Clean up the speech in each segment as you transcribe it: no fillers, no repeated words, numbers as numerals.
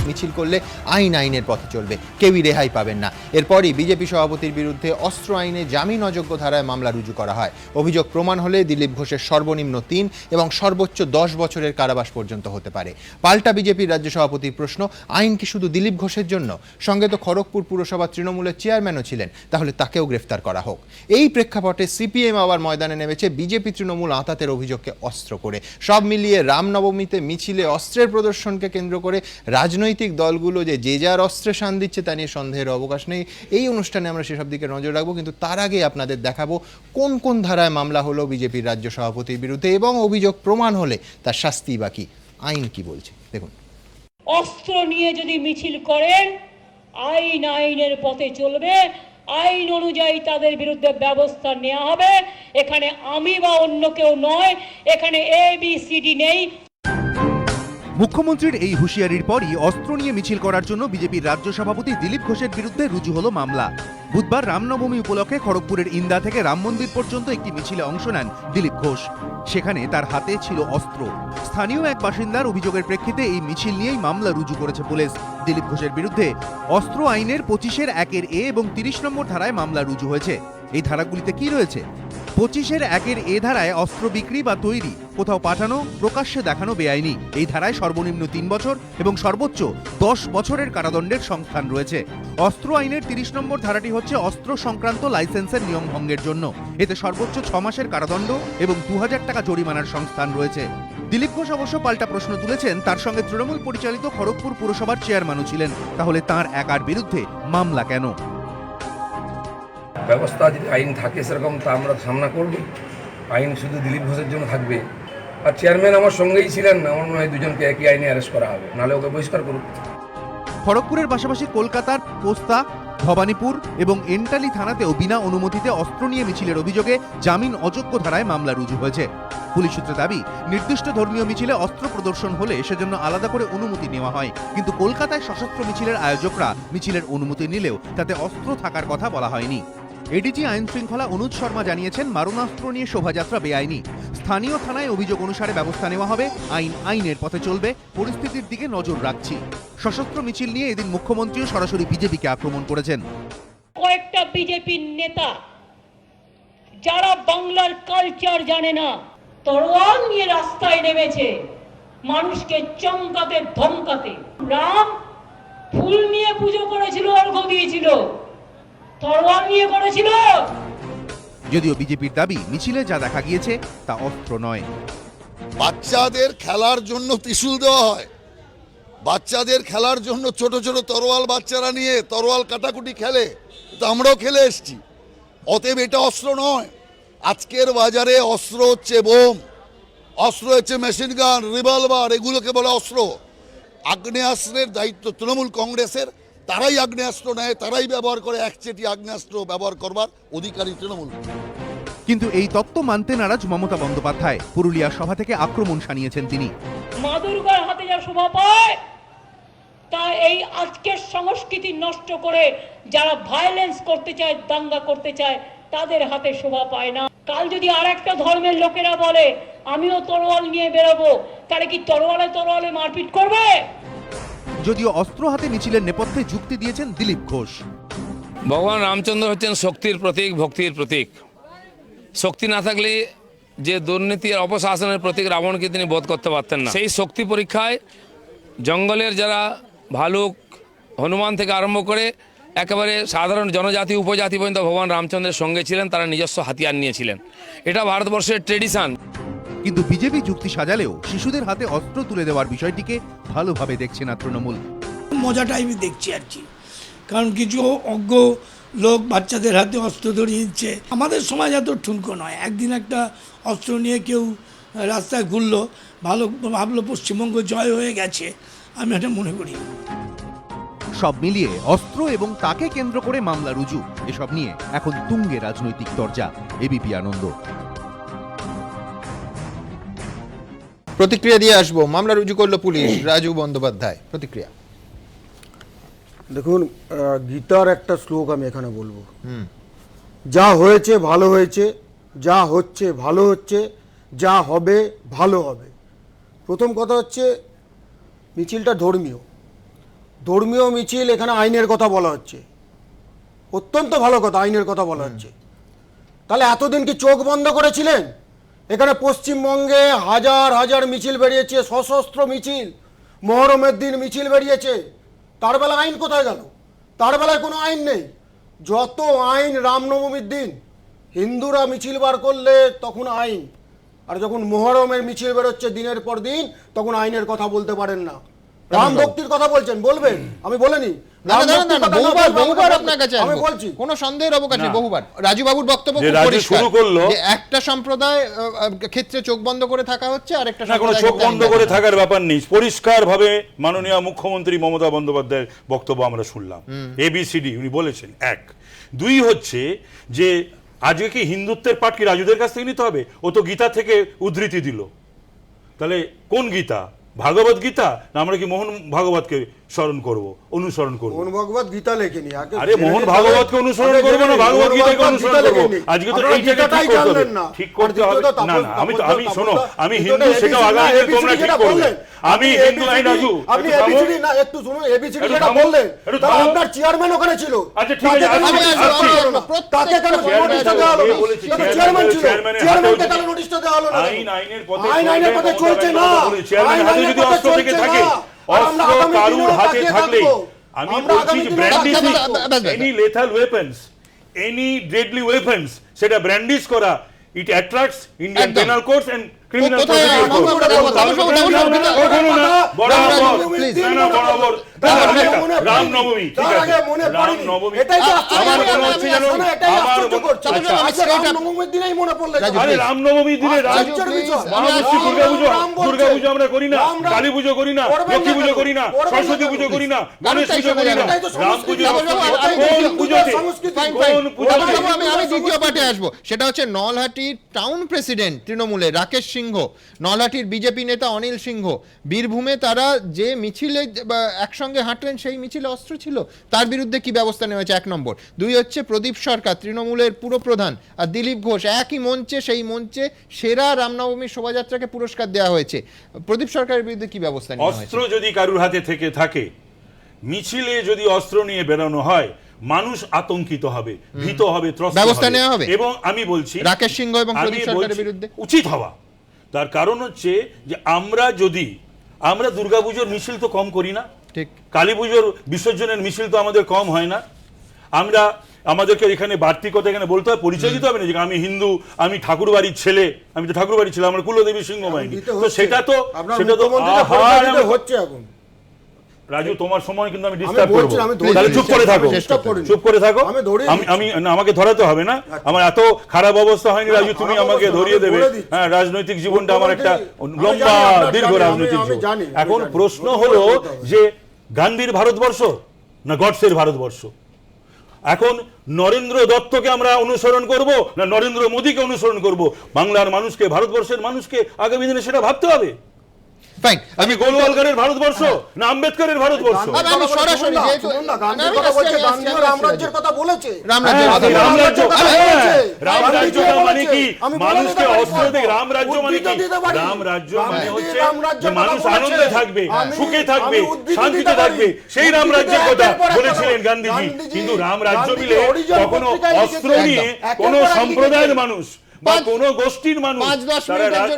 মিছিল করলে আইনের পথে চলবে, কেউই রেহাই পাবেন না। এরপরই বিজেপি সভাপতির বিরুদ্ধে অস্ত্র আইনে জামিন অযোগ্য ধারায় মামলা রুজু করা হয়। অভিযোগ প্রমাণ হলে দিলীপ ঘোষের সর্বনিম্ন 3 এবং সর্বোচ্চ 10 বছরের কারাবাস পর্যন্ত হতে পারে। পাল্টা বিজেপির রাজ্য সভাপতির প্রশ্ন, আইন কি শুধু দিলীপ ঘোষের জন্য? সঙ্গে তো খড়গপুর পুরসভা তৃণমূলের চেয়ারম্যানও ছিলেন, তাহলে তাকেও গ্রেফতার করা হোক। এই প্রেক্ষাপটে সিপিএম আবার ময়দানে নেমেছে বিজেপি তৃণমূল আঁতাতের অভিযোগকে অস্ত্র করে। সব মিলিয়ে রামনবমীতে মিছিলে অস্ত্রের প্রদর্শনকে কেন্দ্র করে রাজনৈতিক দলগুলো যে যার অস্ত্রে শান দিচ্ছে তা নিয়ে সন্দেহের অবকাশ নেই। এই অনুষ্ঠানে আমরা সেসব দিকে নজর রাখবো, কিন্তু তার আগে আপনাদের দেখাবো কোন কোন ধারায় মামলা হলো বিজেপির রাজ্য সভাপতির বিরুদ্ধে এবং অভিযোগ প্রমাণ হলে তার শাস্তি বাকি। আইন কি বলছে দেখুন। অস্ত্র নিয়ে যদি মিছিল করেন, আইনের পথে চলবে, আইন অনুযায়ী তাদের বিরুদ্ধে ব্যবস্থা নেওয়া হবে। এখানে আমি বা অন্য কেউ নয়, এখানে ABCD নেই। মুখ্যমন্ত্রীর এই হুঁশিয়ারির পরই অস্ত্র নিয়ে মিছিল করার জন্য বিজেপির রাজ্য সভাপতি দিলীপ ঘোষের বিরুদ্ধে রুজু হলো মামলা। বুধবার রামনবমী উপলক্ষে খড়গপুরের ইন্দা থেকে রাম মন্দির পর্যন্ত একটি মিছিলে অংশ নেন দিলীপ ঘোষ। সেখানে তার হাতে ছিল অস্ত্র। স্থানীয় এক বাসিন্দার অভিযোগের প্রেক্ষিতে এই মিছিল নিয়েই মামলা রুজু করেছে পুলিশ। দিলীপ ঘোষের বিরুদ্ধে অস্ত্র আইনের 25-এর 1-এর এ এবং 30 নম্বর ধারায় মামলা রুজু হয়েছে। এই ধারাগুলিতে কি রয়েছে? 25-এর 1-এর এ ধারায় অস্ত্র বিক্রি বা তৈরি, কোথাও পাঠানো, প্রকাশ্যে দেখানো বেআইনি। এই ধারায় সর্বনিম্ন 3 বছর এবং সর্বোচ্চ 10 বছরের কারাদণ্ডের সংস্থান রয়েছে। অস্ত্র আইনের 30 নম্বর ধারাটি হচ্ছে অস্ত্র সংক্রান্ত লাইসেন্সের নিয়ম ভঙ্গের জন্য। এতে সর্বোচ্চ 6 মাসের কারাদণ্ড এবং 2000 টাকা জরিমানার সংস্থান রয়েছে। দিলীপ ঘোষ অবশ্য পাল্টা প্রশ্ন তুলেছেন, তার সঙ্গে তৃণমূল পরিচালিত খড়গপুর পুরসভার চেয়ারম্যানও ছিলেন, তাহলে তাঁর একার বিরুদ্ধে মামলা কেন? ব্যবস্থা যদি আইন থাকে সেরকম তা আমরা সামনা করব। আইন শুধু দিলীপ ঘোষের জন্য থাকবে, আর চেয়ারম্যান আমার সঙ্গেই ছিলেন, আমার মনে হয় দুজনকে একই আইনে অ্যারেস্ট করা হবে, নাহলে ওকে বহিষ্কার করুক। খড়গপুরের পাশাপাশি কলকাতার পোস্তা, ভবানীপুর এবং এন্টালি থানাতেও বিনা অনুমতিতে অস্ত্র নিয়ে মিছিলের অভিযোগে জামিন অযোগ্য ধারায় মামলা রুজু হয়েছে। পুলিশ সূত্রে দাবি, নির্দিষ্ট ধর্মীয় মিছিলে অস্ত্র প্রদর্শন হলে সেজন্য আলাদা করে অনুমতি নেওয়া হয়, কিন্তু কলকাতায় সশস্ত্র মিছিলের আয়োজকরা মিছিলের অনুমতি নিলেও তাতে অস্ত্র থাকার কথা বলা হয়নি। এডিজি আইন শৃঙ্খলা অনুজ শর্মা জানিয়েছেন, মারণাস্ত্র নিয়ে শোভাযাত্রা বেআইনি। স্থানীয় থানায় অভিযোগ অনুসারে ব্যবস্থা নেওয়া হবে, আইনের পথে চলবে, পরিস্থিতির দিকে নজর রাখছি। সশস্ত্র মিছিল নিয়ে এদিন মুখ্যমন্ত্রীও সরাসরি বিজেপিকে আক্রমণ করেছেন। কয়েকটা বিজেপির নেতা যারা বাংলার কালচার জানে না, তরোয়াল নিয়ে রাস্তায় নেমেছে মানুষকে চমকাতে ধমকাতে। রাম ফুল নিয়ে পুজো করেছিল, অর্ঘ্য দিয়েছিল, তরোয়াল নিয়ে করেছিল। যদিও বিজেপির দাবি, মিছিলে যা দেখা গিয়েছে তা অস্ত্র নয়। বাচ্চাদের খেলার জন্য ত্রিশূল দেওয়া হয়, বাচ্চাদের খেলার জন্য ছোট ছোট তরোয়াল বাচ্চারা নিয়ে তরোয়াল কাটাকুটি খেলে, তো আমরাও খেলে এসছি। অতএব এটা অস্ত্র নয়। আজকের বাজারে অস্ত্র হচ্ছে বোম, অস্ত্র হচ্ছে মেশিন গান, রিভলভার, এগুলোকে বলে অস্ত্র। আগ্নেয়াস্ত্রের দায়িত্ব তৃণমূল কংগ্রেসের, তারাই আগ্নেয়াস্ত্র নেয়, তারাই ব্যবহার করে, একচেটি আগ্নেয়াস্ত্র ব্যবহার করবার অধিকারী তৃণমূল। কিন্তু এই তত্ত্ব মানতে নারাজ মমতা বন্দ্যোপাধ্যায়। পুরুলিয়া সভা থেকে আক্রমণ শানিয়েছেন তিনি। মা দুর্গার হাতে যা শোভা পায়, তা এই আজকের সংস্কৃতি নষ্ট করে যারা ভায়োলেন্স করতে চায়, দাঙ্গা করতে চায়, তাদের হাতে শোভা পায় না। কাল যদি আর একটা ধর্মের লোকেরা বলে আমিও তরোয়াল নিয়ে বেরোবো, তাহলে কি তরোয়ালে মারপিট করবে? যদিও অস্ত্র হাতে মিছিলের নেপথ্যে যুক্তি দিয়েছেন দিলীপ ঘোষ। ভগবান রামচন্দ্র হচ্ছেন শক্তির প্রতীক, ভক্তির প্রতীক। শক্তি না থাকলে যে দুর্নীতি আর অপশাসনের প্রতীক রাবণকে তিনি বোধ করতে পারতেন না। সেই শক্তি পরীক্ষায় জঙ্গলের যারা ভালুক, হনুমান থেকে আরম্ভ করে একেবারে সাধারণ জনজাতি উপজাতি পর্যন্ত ভগবান রামচন্দ্রের সঙ্গে ছিলেন, তারা নিজস্ব হাতিয়ার নিয়েছিলেন। এটা ভারতবর্ষের ট্রেডিশন। কিন্তু বিজেপি যুক্তি সাজালেও শিশুদের হাতে অস্ত্র তুলে দেওয়ার বিষয়টিকে ভালোভাবে দেখছে না তৃণমূল। মজাটাই আমি দেখছি আর কি, কারণ কিছু অজ্ঞ লোক বাচ্চাদের হাতে অস্ত্র ধরিয়ে দিচ্ছে। আমাদের সমাজ এত ঠুনকো নয়। একদিন একটা অস্ত্র নিয়ে কেউ রাস্তায় ঘুরলো, ভাবলো পশ্চিমবঙ্গ জয় হয়ে গেছে, আমি এটা মনে করি। সব মিলিয়ে অস্ত্র এবং তাকে কেন্দ্র করে মামলা রুজু, এসব নিয়ে এখন তুঙ্গে রাজনৈতিক চর্চা। এবিপি আনন্দ। প্রতিক্রিয়া দিয়ে আসবো। মামলা রুজু করলো পুলিশ, রাজু বন্দ্যোপাধ্যায় প্রতিক্রিয়া। দেখুন, গীতার একটা শ্লোক আমি এখানে বলবো, যা হয়েছে ভালো হয়েছে, যা হচ্ছে ভালো হচ্ছে, যা হবে ভালো হবে। প্রথম কথা হচ্ছে মিছিলটা ধর্মীয়, ধর্মীয় মিছিল, এখানে আইনের কথা বলা হচ্ছে, অত্যন্ত ভালো কথা, আইনের কথা বলা হচ্ছে। তাহলে এতদিন কি চোখ বন্ধ করেছিলেন? এখানে পশ্চিমবঙ্গে হাজার হাজার মিছিল বেরিয়েছে, সশস্ত্র মিছিল, মহরমের দিন মিছিল বেরিয়েছে, তার বেলা আইন কোথায় গেল? তার বেলায় কোনো আইন নেই। যত আইন রামনবমীর দিন হিন্দুরা মিছিল বার করলে তখন আইন, আর যখন মোহরমের মিছিল বেরোচ্ছে দিনের পর দিন তখন আইনের কথা বলতে পারেন না। রাম ভক্তির কথা বলছেন, বলবেন, আমি বলিনি। বহুবার আপনার কাছে আমি আসবো, বলছি কোনো সন্দেহের অবকাশ নেই, বহুবার। রাজু বাবুর বক্তব্য যে খুব রাজু পরিষ্কার শুরু করলো, যে একটা সম্প্রদায় ক্ষেত্রে চোখ বন্ধ করে থাকা হচ্ছে, আর একটা না কোনো সম্প্রদায় চোখ ক্ষেত্রে বন্ধ আইন করে দেখা থাকার ব্যাপার নেই। পরিষ্কারভাবে মাননীয় মুখ্যমন্ত্রী মমতা বন্দ্যোপাধ্যায়ের বক্তব্য আমরা শুনলাম। ABCD উনি বলেছেন। এক, দুই হচ্ছে যে আজকে কি হিন্দুত্বের পাঠ কি রাজুদের কাছ থেকে নিতে হবে? ও তো গীতা থেকে উদ্ধৃতি দিল। তাহলে কোন গীতা? ভাগবত গীতা না আমরা কি মোহন ভাগবতকে স্মরণ করব, অনুসরণ করব? মোহন ভাগবত গীতা লেখেনি। আরে মোহন ভাগবতকে অনুসরণ করবো না ভাগবত গীতাকে অনুসরণ করবো? আজকে তো এইটাকে ঠিক করতে হবে। না না, আমি শোনো, আমি হিন্দু, সেটাও আগামী দিনে তোমরা ঠিক করবে। আমি হিন্দু আইন রাজু, আপনি এবিসিডি না, একটু শুনুন, এবিসিডি যেটা বললেন, তাহলে আপনার চেয়ারম্যান ওখানে ছিল। আচ্ছা ঠিক আছে, তাকে কেন নোটিশটা দেওয়া হলো? চেয়ারম্যান ছিল, চেয়ারম্যানকে কেন নোটিশটা দেওয়া হলো না? আইনের পথে চলছে না, চেয়ারম্যান হাতে যদি অস্ত্র থেকে থাকে, অস্ত্র কারুর হাতে থাকলে, আমি বলছি যে brandish any lethal weapons, any deadly weapons, সেটা ব্র্যান্ডিশ করা, it attracts Indian penal codes and criminal procedure code. Ramnavami, ঠিক আছে, রামনবমী আমার মনে হচ্ছে যেন আরে রামনবমীর দিনে মহাবর্ষী দুর্গাপুজো আমরা করি না, কালী পুজো করি না, লক্ষ্মী পুজো করি না, সরস্বতী পুজো করি না, গণেশ পুজো করি না, রাম পুজো কোন পুজোতে? আমি দ্বিতীয় পার্টে আসবো, সেটা হচ্ছে নলহাটির টাউন প্রেসিডেন্ট তৃণমূলের রাকেশ সিংহ, নলহাটির বিজেপি নেতা অনিল সিংহ, বীরভূমে তারা যে মিছিলে একসঙ্গে হাঁটলেন সেই মিছিলে অস্ত্র ছিল, তার বিরুদ্ধে কি ব্যবস্থা নেওয়া হয়েছে? 1 নম্বর। 2 হচ্ছে প্রদীপ সরকার তৃণমূলের পুরপ্রধান আর দিলীপ ঘোষ একই মঞ্চে, সেই মঞ্চে সেরা রামনবমী শোভাযাত্রাকে পুরস্কার দেওয়া হয়েছে। প্রদীপ সরকারের বিরুদ্ধে কি ব্যবস্থা নেওয়া হয়েছে? অস্ত্র যদি কারুর হাতে থেকে থাকে, মিছিলে যদি অস্ত্র নিয়ে বেরোনো হয়, মানুষ আতঙ্কিত হবে, ভীত হবে, ত্রস্ত ব্যবস্থা নেওয়া হবে। এবং আমি বলছি রাকেশ সিংহ এবং প্রদীপ সরকারের বিরুদ্ধে উচিত হওয়া। তার কারণ হচ্ছে যে আমরা দুর্গাপুজোর মিছিল তো কম করি না, ঠিক, কালী পুজোর বিসর্জনের মিছিল তো আমাদের কম হয় না। আমাদেরকে এখানে বাড়তি কথা এখানে বলতে হবে, পরিচয় দিতে হবে না যে আমি হিন্দু, আমি ঠাকুর বাড়ির ছেলে, আমি তো ঠাকুর বাড়ির ছেলে, আমরা কুলদেবী সিংহ বাহিনী। তো সেটা তো হচ্ছে এখন। রাজু তোমার সময় কিন্তু আমি ডিস্টার্ব করব, তাহলে চুপ করে থাকো, চুপ করে থাকো। আমি আমাকে ধরাতে হবে না, আমার এত খারাপ অবস্থা হয়নি রাজু, তুমি আমাকে ধরিয়ে দেবে। হ্যাঁ, রাজনৈতিক জীবনটা আমার একটা লম্বা দীর্ঘ রাজনৈতিক জীবন। এখন প্রশ্ন হলো যে গান্ধীর ভারতবর্ষ না গডসের ভারতবর্ষ? এখন নরেন্দ্র দত্তকে আমরা অনুসরণ করব না নরেন্দ্র মোদীকে অনুসরণ করব? বাংলার মানুষকে, ভারতবর্ষের মানুষকে আগামী দিনে সেটা ভাবতে হবে। ফাইন, আমি গোলওয়ালকারের ভারতবর্ষ না আম্বেদকরের ভারতবর্ষ? আমি সরাসরি যেহেতু রামরাজ্যের কথা বলেছে, রামরাজ্যটা মানে কি? মানুষকে অস্ত্র দিয়ে রামরাজ্য মানে কি? রামরাজ্য মানে হচ্ছে যে মানুষ আনন্দে থাকবে, সুখে থাকবে, শান্তিতে থাকবে, সেই রামরাজ্যের কথা বলেছিলেন গান্ধীজি। কিন্তু রামরাজ্য মিলে কখনো অস্ত্র নিয়ে কোন সম্প্রদায়ের মানুষ বা কোন গোষ্ঠীর মানুষ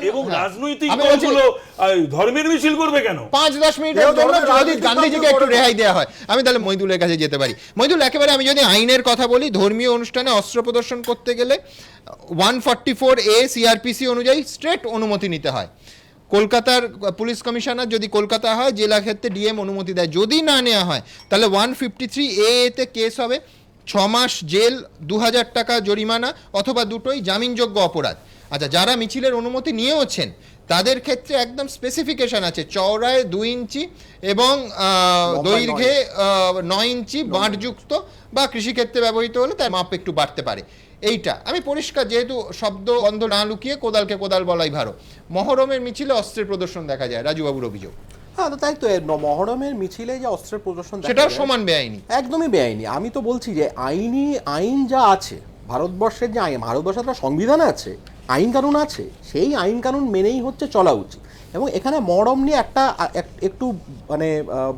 এবং রাজনৈতিক দলগুলো ধর্মের মিছিল করবে কেন? 5-10 মিনিটের জন্য যদি গান্ধীজিকে একটু রেহাই দেওয়া হয়, আমি তাহলে মইদুলের কাছে যেতে পারি। মইদুল, একেবারে আমি যদি আইনের কথা বলি, ধর্মীয় অনুষ্ঠানে অস্ত্র প্রদর্শন করতে গেলে 144A CRPC অনুযায়ী স্ট্রেট অনুমতি নিতে হয়। কলকাতার পুলিশ কমিশনার যদি কলকাতা হয়, জেলা ক্ষেত্রে ডিএম অনুমতি দেয়। যদি না নেওয়া হয় তাহলে 153A তে কেস হবে, 6 মাস জেল, 2000 টাকা জরিমানা অথবা দুটোই জামিনযোগ্য অপরাধ। আচ্ছা, যারা মিছিলের অনুমতি নিয়েওছেন তাদের ক্ষেত্রে একদম স্পেসিফিকেশন আছে, চওড়ায় 2 ইঞ্চি এবং দৈর্ঘ্যে 9 ইঞ্চি বাঁটযুক্ত, বা কৃষিক্ষেত্রে ব্যবহৃত হলে তার মাপ একটু বাড়তে পারে। এইটা আমি পরিষ্কার, যেহেতু শব্দ বন্ধ না লুকিয়ে কোদালকে কোদাল বলাই ভালো। মহরমের মিছিলে অস্ত্রের প্রদর্শন দেখা যায়, রাজুবাবুর অভিযোগ। হ্যাঁ, তাই তো, মহরমের মিছিলে যে অস্ত্রের প্রদর্শন সেটাও সমান বেআইনি, একদমই বেআইনি। আমি তো বলছি যে আইন যা আছে ভারতবর্ষের, যে আইন, ভারতবর্ষের একটা সংবিধান আছে, আইন কানুন আছে, সেই আইন কানুন মেনেই হচ্ছে চলা উচিত। এবং এখানে মহরম নিয়ে একটু মানে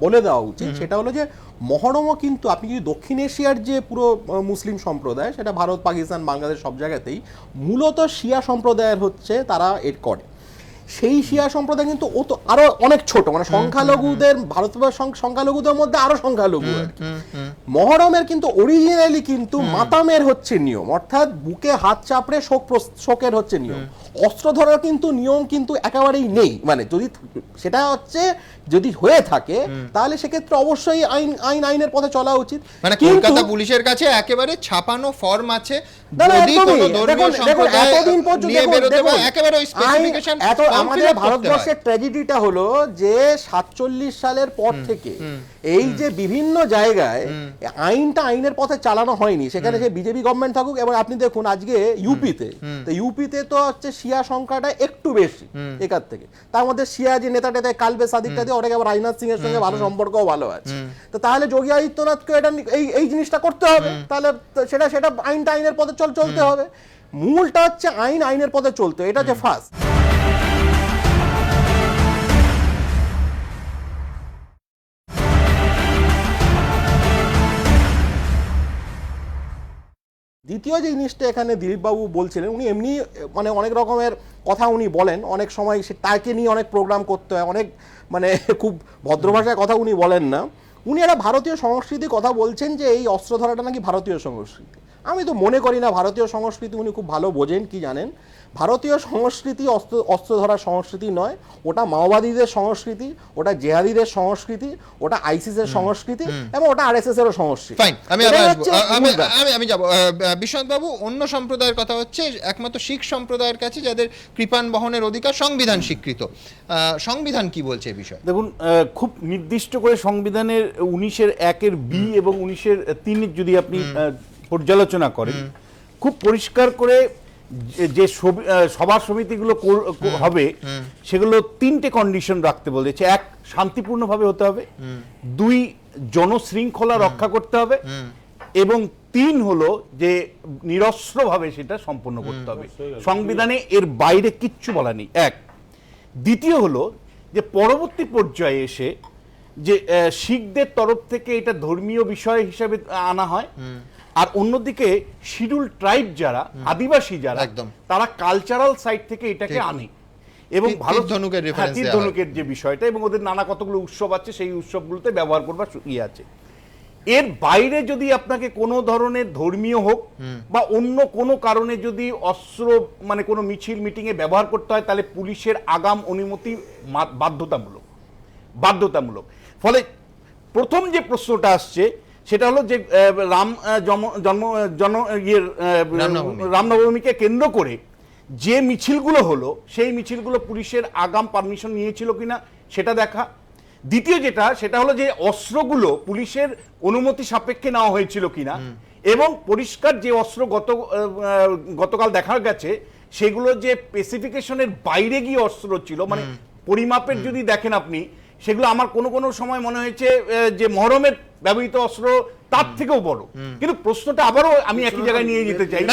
বলে দেওয়া উচিত, সেটা হলো যে মহরমও কিন্তু আপনি যদি দক্ষিণ এশিয়ার যে পুরো মুসলিম সম্প্রদায়, সেটা ভারত, পাকিস্তান, বাংলাদেশ সব জায়গাতেই মূলত শিয়া সম্প্রদায়ের হচ্ছে তারা এর করে। সেই শিয়া সম্প্রদায় কিন্তু ও তো আরো অনেক ছোট, মানে সংখ্যালঘুদের, ভারতবর্ষ সংখ্যালঘুদের মধ্যে আরো সংখ্যালঘু আর কি। মহরমের কিন্তু অরিজিনালি কিন্তু মাতামের হচ্ছে নিয়ম, অর্থাৎ বুকে হাত চাপড়ে শোকের হচ্ছে নিয়ম। অস্ত্র ধরার কিন্তু নিয়ম কিন্তু একেবারেই নেই, মানে যদি সেটা হচ্ছে যদি হয়ে থাকে তাহলে সেক্ষেত্রে অবশ্যই আইনের পথে চলা উচিত। মানে কলকাতা পুলিশের কাছে একেবারে ছাপানো ফর্ম আছে, যদি কোনো ধর্মীয় সম্প্রদায় নিয়ে বেরোতে বা একেবারে ওই স্পেসিফিকেশন। আমাদের ভারতবর্ষের ট্র্যাজেডিটা হলো যে 47 সালের পর থেকে এই যে বিভিন্ন জায়গায় আইনের পথে চালানো হয়নি, সেখানে যে বিজেপি গভর্নমেন্ট থাকুক। এবং আপনি দেখুন আজকে ইউপিতে তো হচ্ছে শিয়া সংখ্যাটা একটু বেশি এখান থেকে, তার মধ্যে শিয়া যে নেতা কালবে সাদিকটা দিয়ে অনেকে আবার রাজনাথ সিং এর সঙ্গে ভালো সম্পর্কও ভালো আছে। তো তাহলে যোগী আদিত্যনাথকে এটা এই জিনিসটা করতে হবে, তাহলে সেটা আইনের পথে চলতে হবে। মূলটা হচ্ছে আইনের পথে চলতে, এটা হচ্ছে ফার্স্ট। দ্বিতীয় যে জিনিসটা এখানে দিলীপবাবু বলছিলেন, উনি এমনি মানে অনেক রকমের কথা উনি বলেন, অনেক সময় তাকে নিয়ে অনেক প্রোগ্রাম করতে হয়, অনেক মানে খুব ভদ্র ভাষায় কথা উনি বলেন না। উনি একটা ভারতীয় সংস্কৃতির কথা বলছেন যে এই অস্ত্র ধরাটা নাকি ভারতীয় সংস্কৃতি। আমি তো মনে করি না ভারতীয় সংস্কৃতি উনি খুব ভালো বোঝেন। কি জানেন, ভারতীয় সংস্কৃতি অস্ত্র ধরার সংস্কৃতি নয়, ওটা মাওবাদীদের সংস্কৃতি, ওটা জেহাদিদের সংস্কৃতি, ওটা আইসিসের সংস্কৃতি এবং ওটা আরএসএস এরও সংস্কৃতি। ফাইন, আমি যাব বিশ্বনাথ বাবু। অন্য সম্প্রদায়ের কথা হচ্ছে একমাত্র শিখ সম্প্রদায়ের কাছে যাদের কৃপাণ বহনের অধিকার সংবিধান স্বীকৃত। সংবিধান কি বলছে এই বিষয়ে? দেখুন, খুব নির্দিষ্ট করে সংবিধানের 19(1)(b) এবং 19(3) যদি আপনি পর্যালোচনা করেন, খুব পরিষ্কার করে যে সভা সমিতিগুলো হবে সেগুলো 3টে কন্ডিশন রাখতে বলেছে। 1, শান্তিপূর্ণভাবে হতে হবে, 2, জনশৃঙ্খলা রক্ষা করতে হবে, এবং 3 হলো যে নিরস্ত্রভাবে সেটা সম্পন্ন করতে হবে। সংবিধানে এর বাইরে কিচ্ছু বলা নেই। 1, দ্বিতীয় হলো যে পরবর্তী পর্যায়ে এসে যে শিখদের তরফ থেকে এটা ধর্মীয় বিষয় হিসাবে আনা হয়, আর অন্যদিকে শিডিউল ট্রাইব যারা, আদিবাসী যারা, তারা কালচারাল সাইড থেকে এটাকে আনে। এবং ভারত ধনুকের যে বিষয়টা, এবং ওদের নানা কতগুলো উৎসব আছে, সেই উৎসবগুলোতে ব্যবহার করবার ইয়ে আছে। এর বাইরে যদি আপনাকে কোনো ধরনের ধর্মীয় হোক বা অন্য কোনো কারণে যদি অস্ত্র মানে কোনো মিছিল মিটিংয়ে ব্যবহার করতে হয়, তাহলে পুলিশের আগাম অনুমতি বাধ্যতামূলক। ফলে প্রথম যে প্রশ্নটা আসছে সেটা হলো যে রামনবমীকে কেন্দ্র করে যে মিছিলগুলো হলো, সেই মিছিলগুলো পুলিশের আগাম পারমিশন নিয়েছিল কিনা সেটা দেখা। দ্বিতীয় সেটা হলো যে অস্ত্রগুলো পুলিশের অনুমতি সাপেক্ষে নেওয়া হয়েছিল কিনা, এবং পরিষ্কার যে অস্ত্র গতকাল দেখা গেছে সেগুলো যে স্পেসিফিকেশনের বাইরে গিয়ে অস্ত্র ছিল, মানে পরিমাপের যদি দেখেন আপনি, সেগুলো আমার কোনো সময় মনে হয়েছে যে মহরমের ব্যবহৃত অস্ত্র তার থেকেও বড়। কিন্তু প্রশ্নটা আবারও আমি একই জায়গায় নিয়ে যেতে চাই,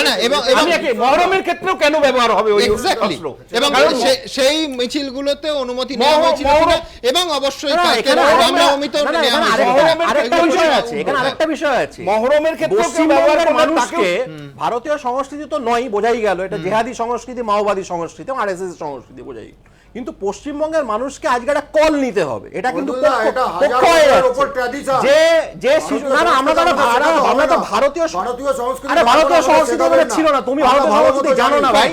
মহরমের ক্ষেত্রেও কেন ব্যবহার হবে ওই অস্ত্র, এবং সেই মিছিলগুলোতে অনুমতি নেওয়া হয়েছিল এবং অবশ্যই আরেকটা বিষয় আছে, মহরমের ক্ষেত্রে মানুষকে ভারতীয় সংস্কৃতি তো নয়, বোঝাই গেল এটা জেহাদি সংস্কৃতি, মাওবাদী সংস্কৃতি, আরএসএস সংস্কৃতি বোঝাই। কিন্তু পশ্চিমবঙ্গের মানুষকে আজকে একটা কল নিতে হবে, এটা কিন্তু আমরা তো ভারতীয় সংস্কৃতি ছিল না, তুমি ভারতীয় সংস্কৃতি জানো না ভাই।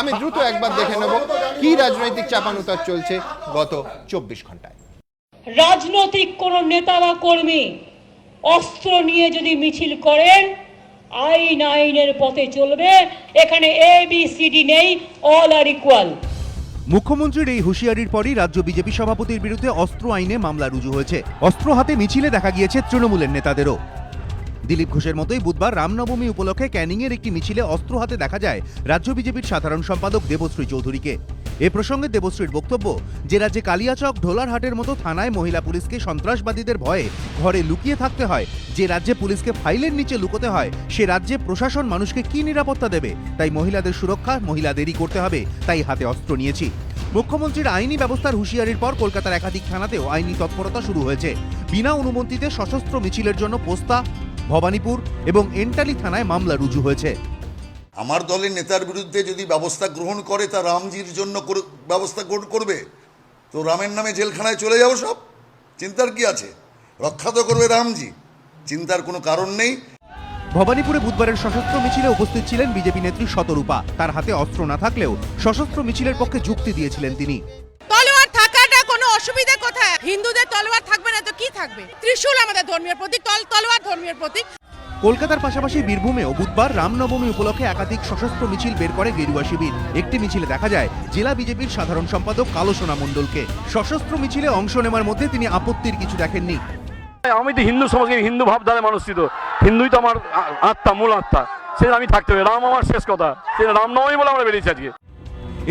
আমি দ্রুত একবার দেখে নেব কি রাজনৈতিক চাপানুতার চলছে গত 24 ঘন্টায়। রাজনৈতিক কোন নেতা বা কর্মী অস্ত্র নিয়ে যদি মিছিল করেন, আইনের পথে চলবে। এখানে ABCD নেই, অল আর ইকুয়াল। মুখ্যমন্ত্রীর এই হুঁশিয়ারির পরই রাজ্য বিজেপি সভাপতির বিরুদ্ধে অস্ত্র আইনে মামলা রুজু হয়েছে। অস্ত্র হাতে মিছিলে দেখা গিয়েছে তৃণমূলের নেতাদেরও। দিলীপ ঘোষের মতোই বুধবার রামনবমী উপলক্ষে ক্যানিংয়ের একটি মিছিলে অস্ত্র হাতে দেখা যায় রাজ্য বিজেপির সাধারণ সম্পাদক দেবশ্রী চৌধুরীকে। এ প্রসঙ্গে দেবশ্রীর বক্তব্য, যে রাজ্যে কালিয়াচক, ঢোলারহাটের মতো থানায় মহিলা পুলিশকে সন্ত্রাসবাদীদের ভয়ে ঘরে লুকিয়ে থাকতে হয়, যে রাজ্যে পুলিশকে ফাইলের নিচে লুকোতে হয়, সে রাজ্যে প্রশাসন মানুষকে কি নিরাপত্তা দেবে? তাই মহিলাদের সুরক্ষা মহিলাদেরই করতে হবে, তাই হাতে অস্ত্র নিয়েছি। মুখ্যমন্ত্রীর আইনি ব্যবস্থার হুঁশিয়ারির পর কলকাতার একাধিক থানাতেও আইনি তৎপরতা শুরু হয়েছে। বিনা অনুমতিতে সশস্ত্র মিছিলের জন্য পোস্তা, ভবানীপুর এবং এন্টালি থানায় মামলা রুজু হয়েছে। আমার দলের নেতার বিরুদ্ধে যদি ব্যবস্থা গ্রহণ করে, তা রামজির জন্য ব্যবস্থা গ্রহণ করবে, তো রামের নামে জেলখানায় চলে যাবো সব, চিন্তার কি আছে? রক্ষা তো করবে রামজি, চিন্তার কোনো কারণ নেই। ভবানীপুরে বুধবারের সশস্ত্র মিছিলে উপস্থিত ছিলেন বিজেপি নেত্রী শতরূপা। তার হাতে অস্ত্র না থাকলেও সশস্ত্র মিছিলের পক্ষে যুক্তি দিয়েছিলেন তিনি। তলোয়ার থাকাটা কোনো অসুবিধা কোথায়? হিন্দুদের তলোয়ার থাকবে না তো কি থাকবে? ত্রিশূল আমাদের ধর্মীয় প্রতীক, তলোয়ার ধর্মীয় প্রতীক। কলকাতার পাশাপাশি বীরভূমেও বুধবার রামনবমী উপলক্ষে একাধিক সশস্ত্র মিছিল বের করে গেরুয়া শিবির। একটি মিছিলে দেখা যায় জেলা বিজেপির সাধারণ সম্পাদক কালো সোনা মণ্ডলকে। সশস্ত্র মিছিলে অংশ নেওয়ার মধ্যে তিনি আপত্তির কিছু দেখেননি। আমি তো হিন্দু সমাজে হিন্দু ভাবধারায় মানুষ ছিল, হিন্দুই তো আমার আত্মা, মূল আত্মা, সেটা আমি থাকতে হবে। রাম আমার শেষ কথা, সেটা রামনবমী বলে আমরা বেরিয়েছি আজকে।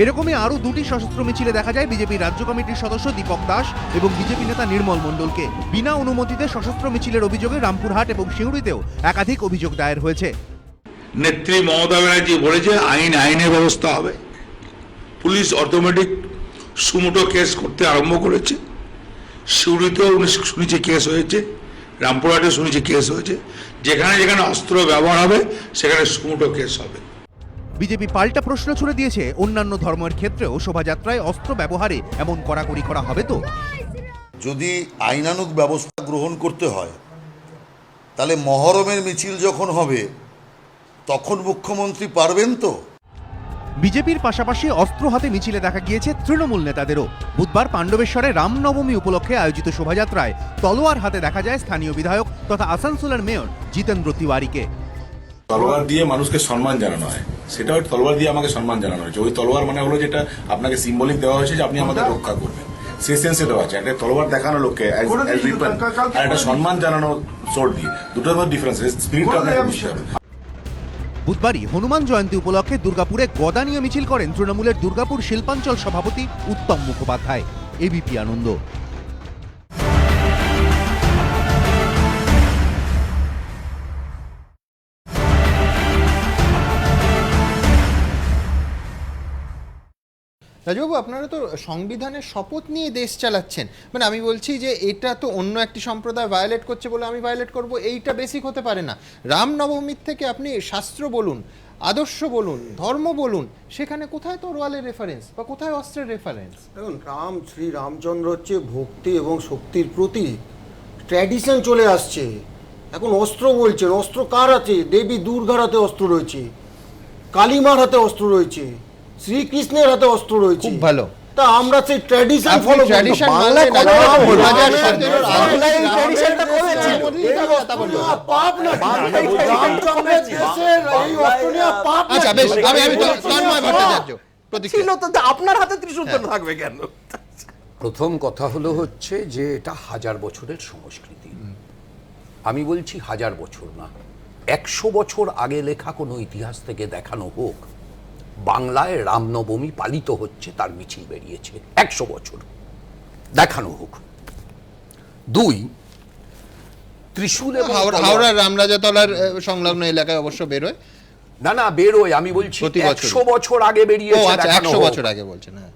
এরকমই আরও দুটি সশস্ত্র মিছিলে দেখা যায় বিজেপির রাজ্য কমিটির সদস্য দীপক দাস এবং বিজেপি নেতা নির্মল মণ্ডলকে। বিনা অনুমতিতে সশস্ত্র মিছিলের অভিযোগে রামপুরহাট এবং সিউড়িতেও একাধিক অভিযোগ দায়ের হয়েছে। নেত্রী মমতা ব্যানার্জি বলেছে আইনের ব্যবস্থা হবে। পুলিশ অটোমেটিক সুমোটো কেস করতে আরম্ভ করেছে। সিউড়িতেও শুনেছি কেস হয়েছে, রামপুরহাটে শুনেছি কেস হয়েছে। যেখানে যেখানে অস্ত্র ব্যবহার হবে সেখানে সুমোটো কেস হবে। বিজেপি পাল্টা প্রশ্ন ছুড়ে দিয়েছে, অন্যান্য ধর্মের ক্ষেত্রেও শোভাযাত্রায় অস্ত্র ব্যবহারে এমন কড়াকড়ি করা হবে তো? যদি আইনানুগ ব্যবস্থা গ্রহণ করতে হয়, তাহলে মহরমের মিছিল যখন হবে তখন মুখ্যমন্ত্রী পারবেন তো? বিজেপির পাশাপাশি অস্ত্র হাতে মিছিলে দেখা গিয়েছে তৃণমূল নেতাদেরও। বুধবার পাণ্ডবেশ্বরে রামনবমী উপলক্ষে আয়োজিত শোভাযাত্রায় তলোয়ার হাতে দেখা যায় স্থানীয় বিধায়ক তথা আসানসোলের মেয়র জিতেন্দ্র তিওয়ারিকে। তলোয়ার দিয়ে মানুষকে সম্মান জানানো হয়, সেটা ওই তলোয়ার দিয়ে আমাকে সম্মান জানানো হয়েছে। ওই তলোয়ার মানে হলো যেটা আপনাকে সিম্বলিক দেওয়া হয়েছে যে আপনি আমাদের রক্ষা করবেন, সেই সেন্সে দেওয়া আছে। একটা তলোয়ার দেখানো লোককে আর একটা সম্মান জানানো সোর্ড দিয়ে, দুটোর মধ্যে ডিফারেন্স, স্পিরিটটা আপনাকে বুঝতে হবে। বুধবারই হনুমান জয়ন্তী উপলক্ষে দুর্গাপুরে গদা নিয়ে মিছিল করেন তৃণমূলের দুর্গাপুর শিল্পাঞ্চল সভাপতি উত্তম মুখোপাধ্যায়। এবিপি আনন্দ। রাজবাবু, আপনারা তো সংবিধানের শপথ নিয়ে দেশ চালাচ্ছেন, মানে আমি বলছি যে এটা তো অন্য একটি সম্প্রদায় ভায়োলেট করছে বলে আমি ভায়োলেট করব, এইটা বেসিক হতে পারে না। রামনবমীর থেকে আপনি শাস্ত্র বলুন, আদর্শ বলুন, ধর্ম বলুন, সেখানে কোথায় তরোয়ালের রেফারেন্স বা কোথায় অস্ত্রের রেফারেন্স? দেখুন, শ্রী রামচন্দ্র হচ্ছে ভক্তি এবং শক্তির প্রতীক। ট্র্যাডিশন চলে আসছে, এখন অস্ত্র বলছেন। অস্ত্র কার হাতে? দেবী দুর্গার হাতে অস্ত্র রয়েছে, কালীমার হাতে অস্ত্র রয়েছে, শ্রীকৃষ্ণের হাতে অস্ত্র রয়েছে। খুব ভালো। তা আমরা সেই ট্র্যাডিশন ফলো করি। আপনার হাতে ত্রিশূল থাকবে কেন? প্রথম কথা হলো হচ্ছে যে এটা 1000 বছরের সংস্কৃতি। আমি বলছি 1000 বছর না, 100 বছর আগে লেখা কোনো ইতিহাস থেকে দেখানো হোক বাংলায় রামনবমী পালিত হচ্ছে, তার মিছিল বেরিয়েছে। 100 বছর দেখানো হোক। 2, ত্রিশূল হাওড়ার রামরাজাতলার সংলগ্ন এলাকায় অবশ্য বেরোয়। না বেরোয়, আমি বলছি 100 বছর আগে বেরিয়েছে। 100 বছর আগে বলছেন? হ্যাঁ,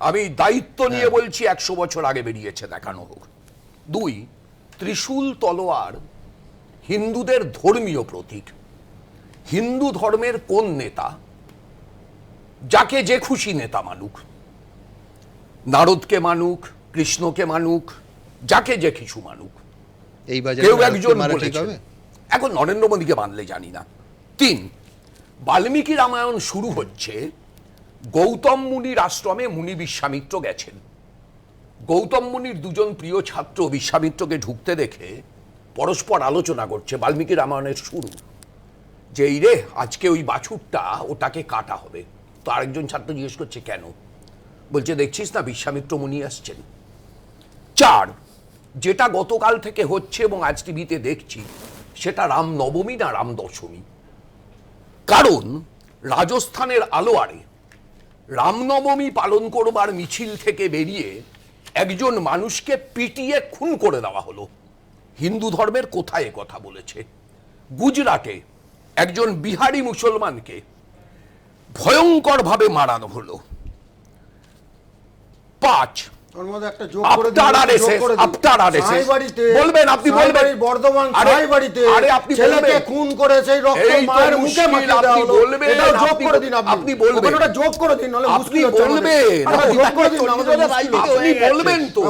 আমি দায়িত্ব নিয়ে বলছি 100 বছর আগে বেরিয়েছে, দেখানো হোক। 2, ত্রিশূল তলোয়ার হিন্দুদের ধর্মীয় প্রতীক। হিন্দু ধর্মের কোন নেতা, যাকে যে খুশি নেতা মানুক, নারদকে মানুক, কৃষ্ণকে মানুক, যাকে যে কিছু মানুক, কেউ একজন বলেছেন। এখন নরেন্দ্র মোদীকে মানলে জানি না। 3, বাল্মীকি রামায়ণ শুরু হচ্ছে গৌতম মুনির আশ্রমে মুনি বিশ্বামিত্র গেছেন। গৌতম মুনির 2জন প্রিয় ছাত্র বিশ্বামিত্রকে ঢুকতে দেখে পরস্পর আলোচনা করছে, বাল্মীকি রামায়ণের শুরু, যে এই রে আজকে ওই বাছুরটা ওটাকে কাটা হবে। তো আরেকজন ছাত্র জিজ্ঞেস করছে কেন? বলছে দেখছিস না বিশ্বামিত্র মুনি আসছেন। 4, যেটা গতকাল থেকে হচ্ছে এবং আজ টিভিতে দেখছি, সেটা রাম নবমী না রাম দশমী। কারণ রাজস্থানের আলোয়ারে রামনবমী পালন করবার মিছিল থেকে বেরিয়ে একজন মানুষকে পিটিয়ে খুন করে দেওয়া হলো। হিন্দু ধর্মের কোথায় কথা বলেছে? গুজরাটে একজন বিহারি মুসলমানকে ভয়ঙ্করভাবে মারানো হলো। 5 বলবেন, আপনি বলবেন বর্ধমান বাড়িতে ছেলেকে খুন করে সেই রক্ত মায়ের মুখে মাখিয়ে দেওয়া হলো। এটা যোগ করে দিন, আপনি বলবেন, ওটা যোগ করে দিন, নাহলে মুশকিল হচ্ছে আমাদের। যোগ করে দিন, আমাদের আপনি বলবেন তো।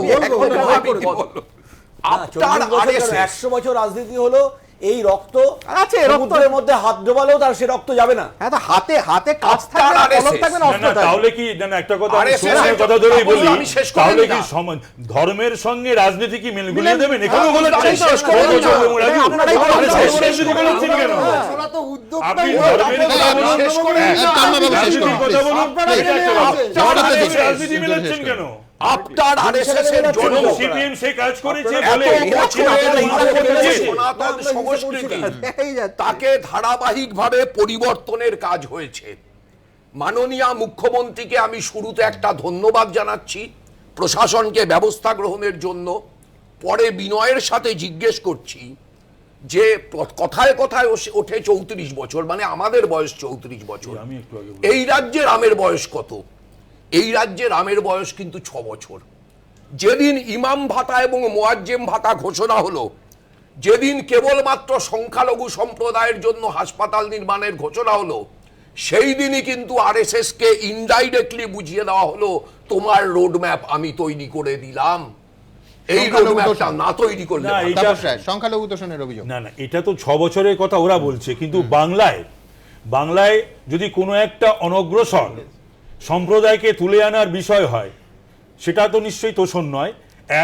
আপনার 100 বছর রাজনীতি হলো, এই রক্ত আছে, রক্তের মধ্যে হাত ডোবালেও তার সে রক্ত যাবে না। হ্যাঁ, হাতে হাতে কাজ থাকবে না, কলম থাকবে না, অস্ত্র থাকবে। তাহলে কি না একটা কথা আমি সময়ের কথা ধরেই বলি, তাহলে কি ধর্মের সঙ্গে রাজনীতি কি মিলিয়ে দেবেন? এখানেও বলেছেন আপনি ধর্মের রাজনীতি মিলাচ্ছেন কেন? আপনার আরএসএসের জন্য সিপিএম সেই কাজ করেছে বলে সনাতন সংস্কৃতি তাকে ধারাবাহিকভাবে পরিবর্তনের কাজ হয়েছে। মাননীয় মুখ্যমন্ত্রীকে আমি শুরুতে একটা ধন্যবাদ জানাচ্ছি প্রশাসনকে ব্যবস্থা গ্রহণের জন্য। পরে বিনয়ের সাথে জিজ্ঞেস করছি যে কথায় কথায় ওঠে 34 বছর, মানে আমাদের বয়স 34 বছর। এই রাজ্যে রামের বয়স কত? এই রাজ্যে রামের বয়স কিন্তু 6 বছর। যেদিন ইমাম ভাতা এবং মুয়াজ্জেম ভাতা ঘোষণা হলো, যেদিন কেবলমাত্র সংখ্যালঘু সম্প্রদায়ের জন্য হাসপাতাল নির্মাণের ঘোষণা হলো, সেই দিনই কিন্তু আরএসএস কে ইনডাইরেক্টলি বুঝিয়ে দেওয়া হলো তোমার রোডম্যাপ আমি তৈরি করে দিলাম। এই রোডম্যাপটা না তৈরি করলে সংখ্যালঘু তোষণের অভিযোগ। না, এটা তো 6 বছরের কথা ওরা বলছে, কিন্তু বাংলায় যদি কোনো একটা অনগ্রসর সম্প্রদায়কে তুলে আনার বিষয় হয়, সেটা তো নিশ্চয়ই তোষণ নয়।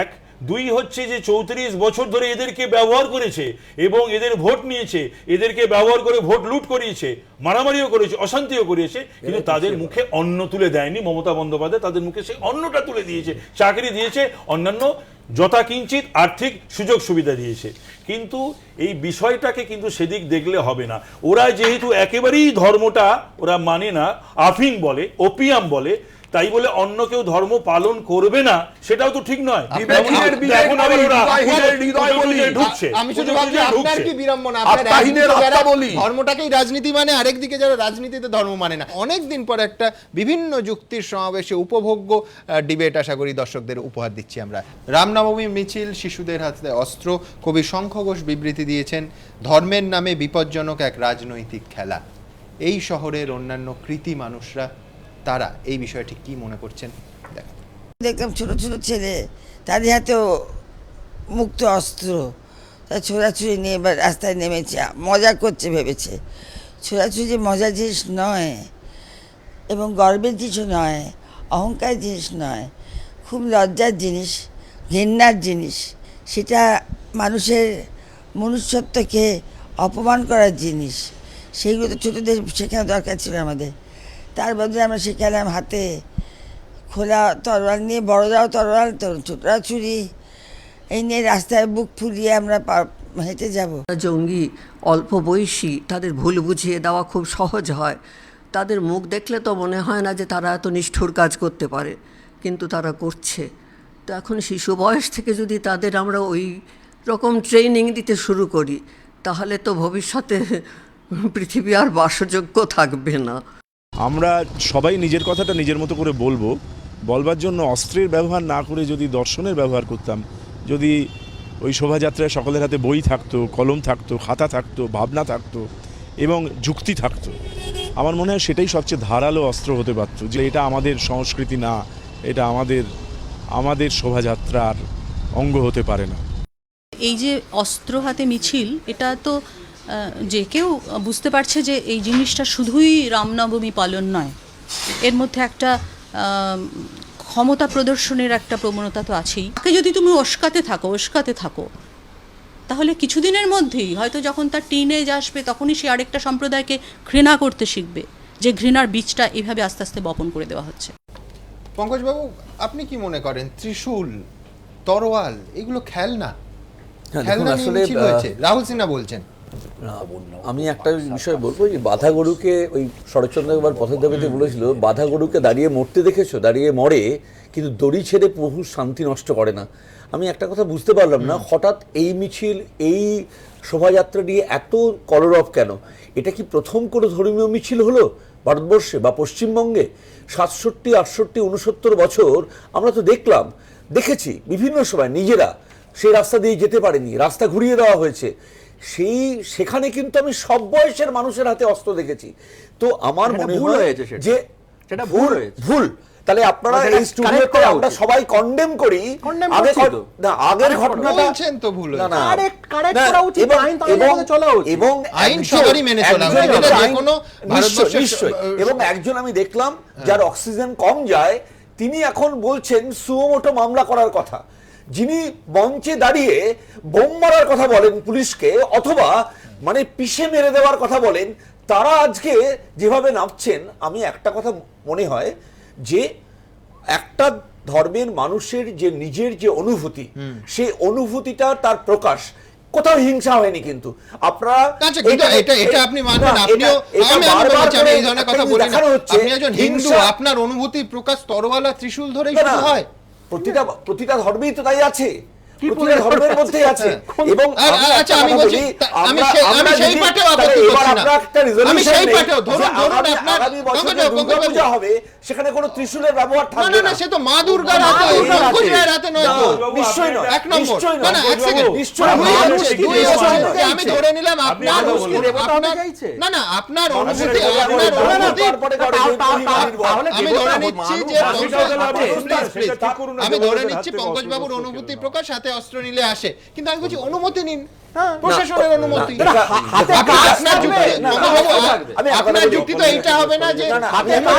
1, 2 হচ্ছে যে 34 বছর ধরে এদেরকে ব্যবহার করেছে এবং এদের ভোট নিয়েছে, এদেরকে ব্যবহার করে ভোট লুট করিয়েছে, মারামারিও করেছে, অশান্তিও করিয়েছে, কিন্তু তাদের মুখে অন্ন তুলে দেয়নি মমতা বন্দ্যোপাধ্যায়। তাদের মুখে সেই অন্নটা তুলে দিয়েছে, চাকরি দিয়েছে, অন্যান্য যথাকিঞ্চিত আর্থিক সুযোগ সুবিধা দিয়েছে। কিন্তু এই বিষয়টাকে কিন্তু সেদিক দেখলে হবে না। ওরা যেহেতু একেবারেই ধর্মটা ওরা মানে না, আফিং বলে, ওপিয়াম বলে, তাই বলে অন্য কেউ ধর্ম পালন করবে না সেটাও তো ঠিক নয়। ধর্মটাকেই রাজনীতি মানে, আরেকদিকে যারা রাজনীতিতে ধর্ম মানে না। অনেকদিন পর একটা বিভিন্ন যুক্তির সমাবেশে উপভোগ্য ডিবেট আশা করি দর্শকদের উপহার দিচ্ছি আমরা। রামনবমী মিছিল, শিশুদের হাতে অস্ত্র, কবি শঙ্খ ঘোষ বিবৃতি দিয়েছেন ধর্মের নামে বিপজ্জনক এক রাজনৈতিক খেলা। এই শহরের অন্যান্য কৃতি মানুষরা তারা এই বিষয়টি কি মনে করছেন দেখলাম। ছোট ছোট ছেলে, তাদের হাতেও মুক্ত অস্ত্র, তারা ছোড়াছুড়ি নিয়ে এবার রাস্তায় নেমেছে, মজা করছে ভেবেছে। ছোড়াছুড়ি যে মজার জিনিস নয় এবং গর্বের কিছু নয়, অহংকার জিনিস নয়, খুব লজ্জার জিনিস, ঘেন্নার জিনিস। সেটা মানুষের মনুষ্যত্বকে অপমান করার জিনিস। সেইগুলো তো ছোটোদের শেখানো দরকার ছিল আমাদের। তার বদলে আমরা শিখালাম হাতে খোলা তরোয়াল নিয়ে, বড়রাও তরোয়াল, ছোটরা ছুরি, এই নিয়ে রাস্তায় বুক ফুলিয়ে আমরা হেঁটে যাব। জঙ্গি অল্প বয়সী, তাদের ভুল বুঝিয়ে দেওয়া খুব সহজ হয়। তাদের মুখ দেখলে তো মনে হয় না যে তারা এত নিষ্ঠুর কাজ করতে পারে, কিন্তু তারা করছে। তো এখন শিশু বয়স থেকে যদি তাদের আমরা ওই রকম ট্রেনিং দিতে শুরু করি, তাহলে তো ভবিষ্যতে পৃথিবী আর বাসযোগ্য থাকবে না। আমরা সবাই নিজের কথাটা নিজের মতো করে বলবার জন্য অস্ত্রের ব্যবহার না করে যদি দর্শনের ব্যবহার করতাম, যদি ওই শোভাযাত্রায় সকলের হাতে বই থাকতো, কলম থাকতো, খাতা থাকতো, ভাবনা থাকতো এবং যুক্তি থাকতো, আমার মনে হয় সেটাই সবচেয়ে ধারালো অস্ত্র হতে পারত। যে এটা আমাদের সংস্কৃতি না, এটা আমাদের শোভাযাত্রার অঙ্গ হতে পারে না। এই যে অস্ত্র হাতে মিছিল, এটা তো যে কেউ বুঝতে পারছে যে এই জিনিসটা শুধুই রামনবমী পালন নয়, এর মধ্যে একটা ক্ষমতা প্রদর্শনের একটা প্রবণতা তো আছেই। তাকে যদি তুমি উস্কাতে থাকো তাহলে কিছুদিনের মধ্যেই হয়তো যখন তার টিনেজ আসবে, তখনই সে আরেকটা সম্প্রদায়কে ঘৃণা করতে শিখবে, যে ঘৃণার বীজটা এইভাবে আস্তে আস্তে বপন করে দেওয়া হচ্ছে। পঙ্কজবাবু, আপনি কি মনে করেন ত্রিশূল, তরোয়াল এগুলো খেলনা? রাহুল সিনহা বলছেন আমি একটা বিষয় বলবো, যে বাধা গরুকে ওই শরৎচন্দ্র একবার পথের দাবিতে বলেছিল, বাধা গরুকে দাঁড়িয়ে মরতে দেখেছো, দাঁড়িয়ে মরে কিন্তু দড়ি ছেড়ে প্রভুর শান্তি নষ্ট করে না। আমি একটা কথা বুঝতে পারলাম না, হঠাৎ এই মিছিল, এই শোভাযাত্রা নিয়ে এত কলরব কেন? এটা কি প্রথম কোনো ধর্মীয় মিছিল হলো ভারতবর্ষে বা পশ্চিমবঙ্গে? 67, 68, 69 বছর আমরা তো দেখেছি বিভিন্ন সময় নিজেরা সেই রাস্তা দিয়ে যেতে পারেনি, রাস্তা ঘুরিয়ে দেওয়া হয়েছে। সেখানে কিন্তু আমি সব বয়সের মানুষের হাতে অস্ত্র দেখেছি। তো আমার মনে হয় যে সেটা ভুল। তাহলে আপনারা এই স্টুডিওতে আমরা সবাই কন্ডেম করি, আগের ঘটনাটা বলছেন তো ভুল, না কারেক্ট করা উচিত, আইন তাহলে চলা উচিত এবং আইন সবারই মেনে চলা উচিত, এটা যে কোনো নিশ্চয়ই। এবং একজন আমি দেখলাম যার অক্সিজেন কম যায়, তিনি এখন বলছেন সুমোটো মামলা করার কথা। যিনি মঞ্চে দাঁড়িয়ে বোম মারার কথা বলেন পুলিশকে, অথবা মানে পিষে মেরে দেওয়ার কথা বলেন, তারা আজকে যেভাবে নামছেন, আমি একটা কথা মনে হয় যে একটা ধর্মের মানুষের যে নিজের যে অনুভূতি, সেই অনুভূতিটা তার প্রকাশ, কোথাও হিংসা হয়নি। কিন্তু আপনারা এটা আপনি মানবেন, আপনিও আমি এই ধরনের কথা বলি না। আপনি একজন হিন্দু, আপনার অনুভূতির প্রকাশ তরোয়াল আর ত্রিশূল ধরেই শুরু হয়। প্রতিটা ধর্মেই তো তাই আছে, প্রতিটা ধর্মের মধ্যে আছে। এবং আচ্ছা আমি বলছি, আমি সেই পাটেও আপত্তি করছি না, আমি সেই পাটেও ধরুন আপনার দুর্গাপূজা হবে, সেখানে কোনো ত্রিশূলের ব্যবহার থাকবে না। সে তো মা দুর্গার হাতে, পঙ্কজের হাতে নয় তো, নিশ্চয়ই নয়, এক নম্বর। না না এক সেকেন্ড, আমি ধরে নিলাম আপনার না না আপনার অনুভূতি, আমি ধরে নিচ্ছি যে আমি ধরে নিচ্ছি পঙ্কজ বাবুর অনুভূতি প্রকাশ, হাতে অস্ত্র নিলে আসে, কিন্তু আমি বলছি অনুমতি নিন, প্রশাসনের অনুমতি। আপনার যুক্তি তো এইটা হবে না যে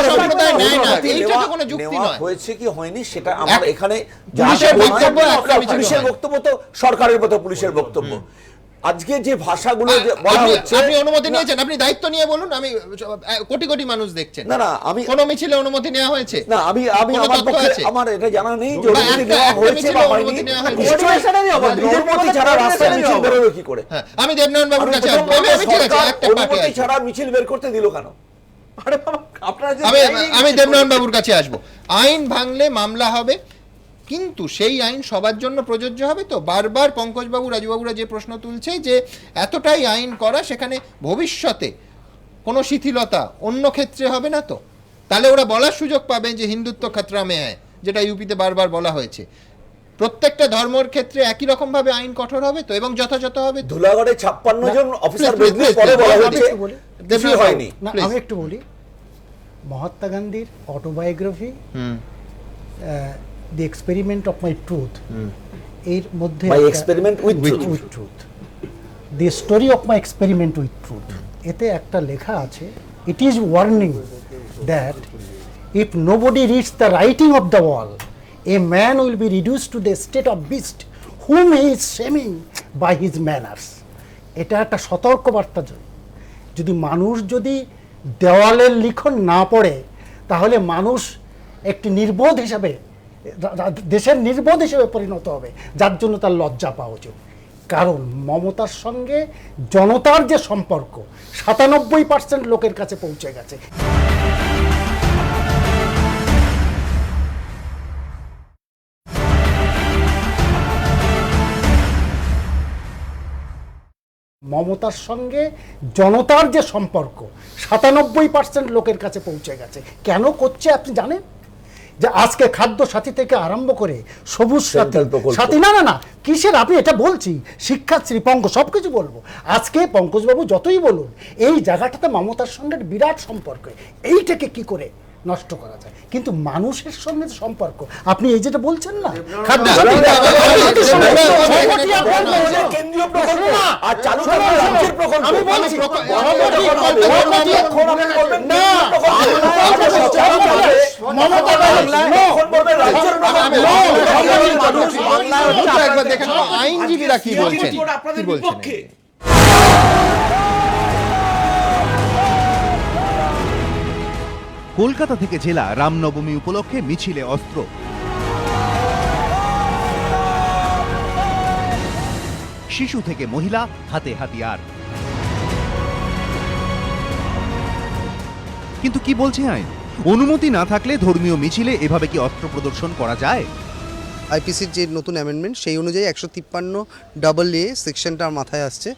সম্প্রদায় নেয় না, এইটা তো কোনো যুক্তি নয়। হয়েছে কি হয়নি সেটা আমার এখানে পুলিশের বক্তব্য তো সরকারের মতো পুলিশের বক্তব্য। আজকে যে ভাষাগুলো বলা হচ্ছে, আপনি অনুমতি নিয়েছেন, আপনি দায়িত্ব নিয়ে বলুন। আমি কোটি কোটি মানুষ দেখছেন, না না আমি কোন মিছিলে অনুমতি নেওয়া হয়েছে না, আমি আমার পক্ষে আমার এটা জানা নেই যে অনুমতি নেওয়া হয়েছে বা হয়নি। অনুমতি ছাড়া রাস্তায় মিছিল বের হবে কি করে? আমি দেবনারায়ণ বাবুর কাছে আসবো। অনুমতি ছাড়া মিছিল বের করতে দিল কেন? আরে বাবা, আপনারা আমি দেবনারায়ণ বাবুর কাছে আসবো। আইন ভাঙলে মামলা হবে, কিন্তু সেই আইন সবার জন্য প্রযোজ্য হবে তো? বারবার পঙ্কজবাবু, রাজুবাবুরা যে প্রশ্ন তুলছে যে এতটাই আইন করা, সেখানে ভবিষ্যতে কোনো শিথিলতা অন্য ক্ষেত্রে হবে না তো? তাহলে ওরা বলার সুযোগ পাবে যে হিন্দুত্ব খতরা মে হ্যায়, যেটা ইউপিতে বারবার বলা হয়েছে। প্রত্যেকটা ধর্মের ক্ষেত্রে একই রকম ভাবে আইন কঠোর হবে তো, এবং যথাযথ হবে। ধুলাগড়ে 56 জন অফিসার বদলির পরে বলা হচ্ছে কিছু হয়নি। আমি একটু বলি, মহাত্মা গান্ধীর autobiography The Experiment of My Truth, এর মধ্যে My Experiment with Truth, The Story of My Experiment with Truth, এতে একটা লেখা আছে, it is warning that if nobody reads the writing of the wall, a man will be reduced to the state of beast whom he is shaming by his manners. এটা একটা সতর্কবার্তা। যদি মানুষ যদি দেওয়ালের লিখন না পড়ে, তাহলে মানুষ একটি নির্বোধ হিসাবে, দেশের নির্বোধ হিসেবে পরিণত হবে, যার জন্য তার লজ্জা পাওয়া উচিত। কারণ মমতার সঙ্গে জনতার যে সম্পর্ক 97% লোকের কাছে পৌঁছে গেছে। মমতার সঙ্গে জনতার যে সম্পর্ক 97% লোকের কাছে পৌঁছে গেছে। কেন করছে আপনি জানেন? যে আজকে খাদ্য সাথী থেকে আরম্ভ করে সবুজ সাথী, না না না কিসের, আপনি এটা বলছি, শিক্ষাশ্রী, পঙ্ক সবকিছু বলবো। আজকে পঙ্কজবাবু যতই বলুন, এই জায়গাটাতে মমতার সঙ্গে বিরাট সম্পর্ক, এইটাকে কি করে নষ্ট করা যায়? কিন্তু মানুষের সঙ্গে সম্পর্ক, আপনি এই যেটা বলছেন না, খাদ্য আইনজীবীরা কি বলছেন? কলকাতা থেকে জেলা রামনবমী উপলক্ষে মিছিলে অস্ত্র। শিশু থেকে মহিলা, হাতে হাতিয়ার। কিন্তু কি বলছে আইন? অনুমতি না থাকলে ধর্মীয় মিছিলে এভাবে কি অস্ত্র প্রদর্শন করা যায়? আইপিসির যে নতুন অ্যামেন্ডমেন্ট সেই অনুযায়ী 153 সেকশনটা মাথায় আসছে।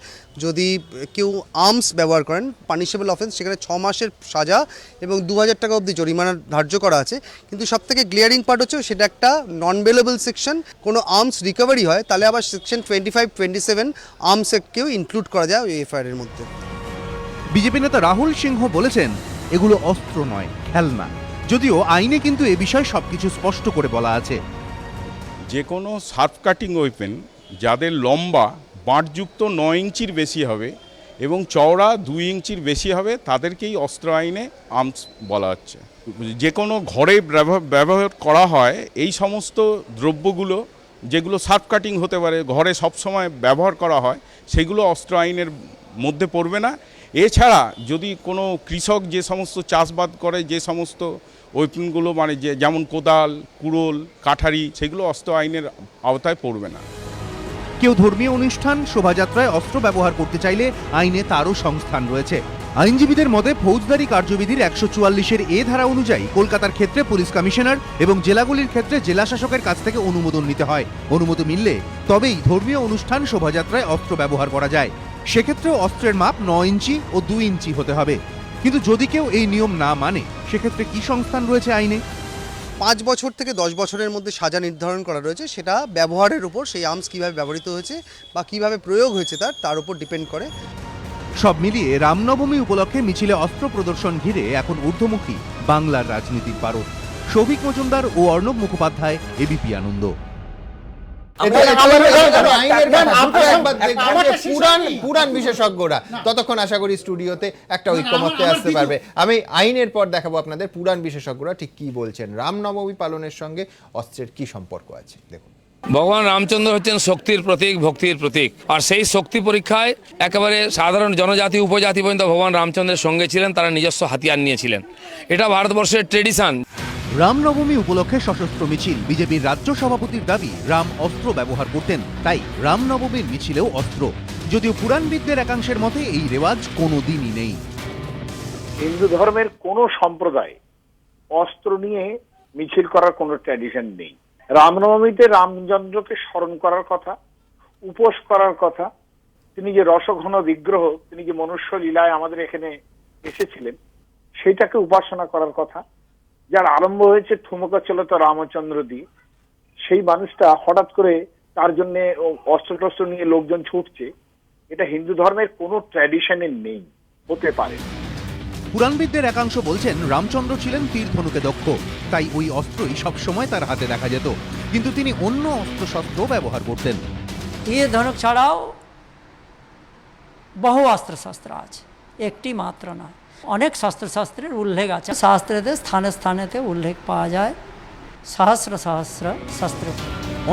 যদি কেউ আর্মস ব্যবহার করেন, পানিশেবল অফেন্স, সেখানে 6 মাসের সাজা এবং 2000 টাকা অবধি জরিমানা ধার্য করা আছে। কিন্তু সবথেকে গ্লিয়ারিং পার্ট হচ্ছে সেটা একটা নন বেলেবল সেকশন। কোনো আর্মস রিকভারি হয় তাহলে আবার সেকশন 25-27 আর্মসকেও ইনক্লুড করা যায় ওই এফআইআর এর মধ্যে। বিজেপি নেতা রাহুল সিংহ বলেছেন এগুলো অস্ত্র নয়, খেলনা। যদিও আইনে কিন্তু এ বিষয়ে সবকিছু স্পষ্ট করে বলা আছে। যে কোনো শার্প কাটিং ওয়েপেন যাদের লম্বা বাঁটযুক্ত 9 ইঞ্চির বেশি হবে এবং চওড়া 2 ইঞ্চির বেশি হবে তাদেরকেই অস্ত্র আইনে আর্মস বলা হচ্ছে। যে কোনো ঘরে ব্যবহার করা হয় এই সমস্ত দ্রব্যগুলো যেগুলো শার্প কাটিং হতে পারে, ঘরে সবসময় ব্যবহার করা হয়, সেগুলো অস্ত্র আইনের মধ্যে পড়বে না। এছাড়া যদি কোনো কৃষক যে সমস্ত চাষবাদ করে যে সমস্ত ওয়েপনগুলো মানে যেমন কোদাল, কুড়োল, কাঠারি, সেগুলো অস্ত্র আইনের আওতায় পড়বে না। কেউ ধর্মীয় অনুষ্ঠান, শোভাযাত্রায় অস্ত্র ব্যবহার করতে চাইলে আইনে তারও সংস্থান রয়েছে। আইনজীবীদের মতে ফৌজদারি কার্যবিধির 144-এর এ ধারা অনুযায়ী কলকাতার ক্ষেত্রে পুলিশ কমিশনার এবং জেলাগুলির ক্ষেত্রে জেলা শাসকের কাছ থেকে অনুমোদন নিতে হয়। অনুমতি মিললে তবেই ধর্মীয় অনুষ্ঠান, শোভাযাত্রায় অস্ত্র ব্যবহার করা যায়। সেক্ষেত্রেও অস্ত্রের মাপ 9 ইঞ্চি ও 2 ইঞ্চি হতে হবে। কিন্তু যদি কেউ এই নিয়ম না মানে সেক্ষেত্রে কি সংস্থান রয়েছে আইনে? 5 বছর থেকে 10 বছরের মধ্যে সাজা নির্ধারণ করা রয়েছে। সেটা ব্যবহারের উপর, সেই আর্মস কীভাবে ব্যবহৃত হয়েছে বা কীভাবে প্রয়োগ হয়েছে তার উপর ডিপেন্ড করে। সব মিলিয়ে রামনবমী উপলক্ষে মিছিলে অস্ত্র প্রদর্শন ঘিরে এখন ঊর্ধ্বমুখী বাংলার রাজনীতির পারদ। সৌভিক মজুমদার ও অর্ণব মুখোপাধ্যায়, এবিপি আনন্দ। পুরাণ বিশেষজ্ঞরা ততক্ষণ আশা করি স্টুডিওতে একটা ঐক্যমত্যে আসতে পারবে। আমি আইনের পর দেখাবো আপনাদের পুরাণ বিশেষজ্ঞরা ঠিক কি বলছেন, রামনবমী পালনের সঙ্গে অস্ত্রের কি সম্পর্ক আছে। দেখুন, ভগবান রামচন্দ্র হচ্ছেন শক্তির প্রতীক, ভক্তির প্রতীক। আর সেই শক্তি পরীক্ষায় একেবারে সাধারণ জনজাতি, উপজাতি পর্যন্ত ভগবান রামচন্দ্রের সঙ্গে ছিলেন, তারা নিজস্ব হাতিয়ার নিয়েছিলেন। এটা ভারতবর্ষের ট্রেডিশন। রামনবমী উপলক্ষে সশস্ত্র মিছিল। বিজেপির রাজ্য সভাপতির দাবি রাম অস্ত্র ব্যবহার করতেন, তাই রামনবমীর মিছিলেও অস্ত্র। যদিও পুরাণবিদদের একাংশের মতে এই রেওয়াজ কোনোদিনই নেই। হিন্দু ধর্মের কোনো সম্প্রদায় অস্ত্র নিয়ে মিছিল করার কোনো ট্র্যাডিশন নেই। রামনবমীতে রামচন্দ্রকে স্মরণ করার কথা, উপোস করার কথা, তিনি যে রসঘন বিগ্রহ, তিনি যে মনুষ্য লীলায় আমাদের এখানে এসেছিলেন, সেইটাকে উপাসনা করার কথা। যার আরম্ভ হয়েছে ঠুমকাচলত রামচন্দ্র দিয়ে, সেই মানুষটা হঠাৎ করে তার জন্য অস্ত্র নিয়ে লোকজন ছুটছে, এটা হিন্দু ধর্মের কোনো ট্র্যাডিশনে নেই, হতে পারে। পুরাণবিদদের একাংশ বলছেন রামচন্দ্র ছিলেন তীর ধনুকে দক্ষ, তাই ওই অস্ত্রই সবসময় তার হাতে দেখা যেত। কিন্তু তিনি অন্য অস্ত্রশস্ত্র ব্যবহার করতেন। তীর ধনুক ছাড়াও বহু অস্ত্রশস্ত্র আছে, একটি মাত্র নয়। অনেক শাস্ত্রের উল্লেখ আছে, শাস্ত্রেতে স্থানে স্থানেতে উল্লেখ পাওয়া যায় সহস্র সহস্র শস্ত্র।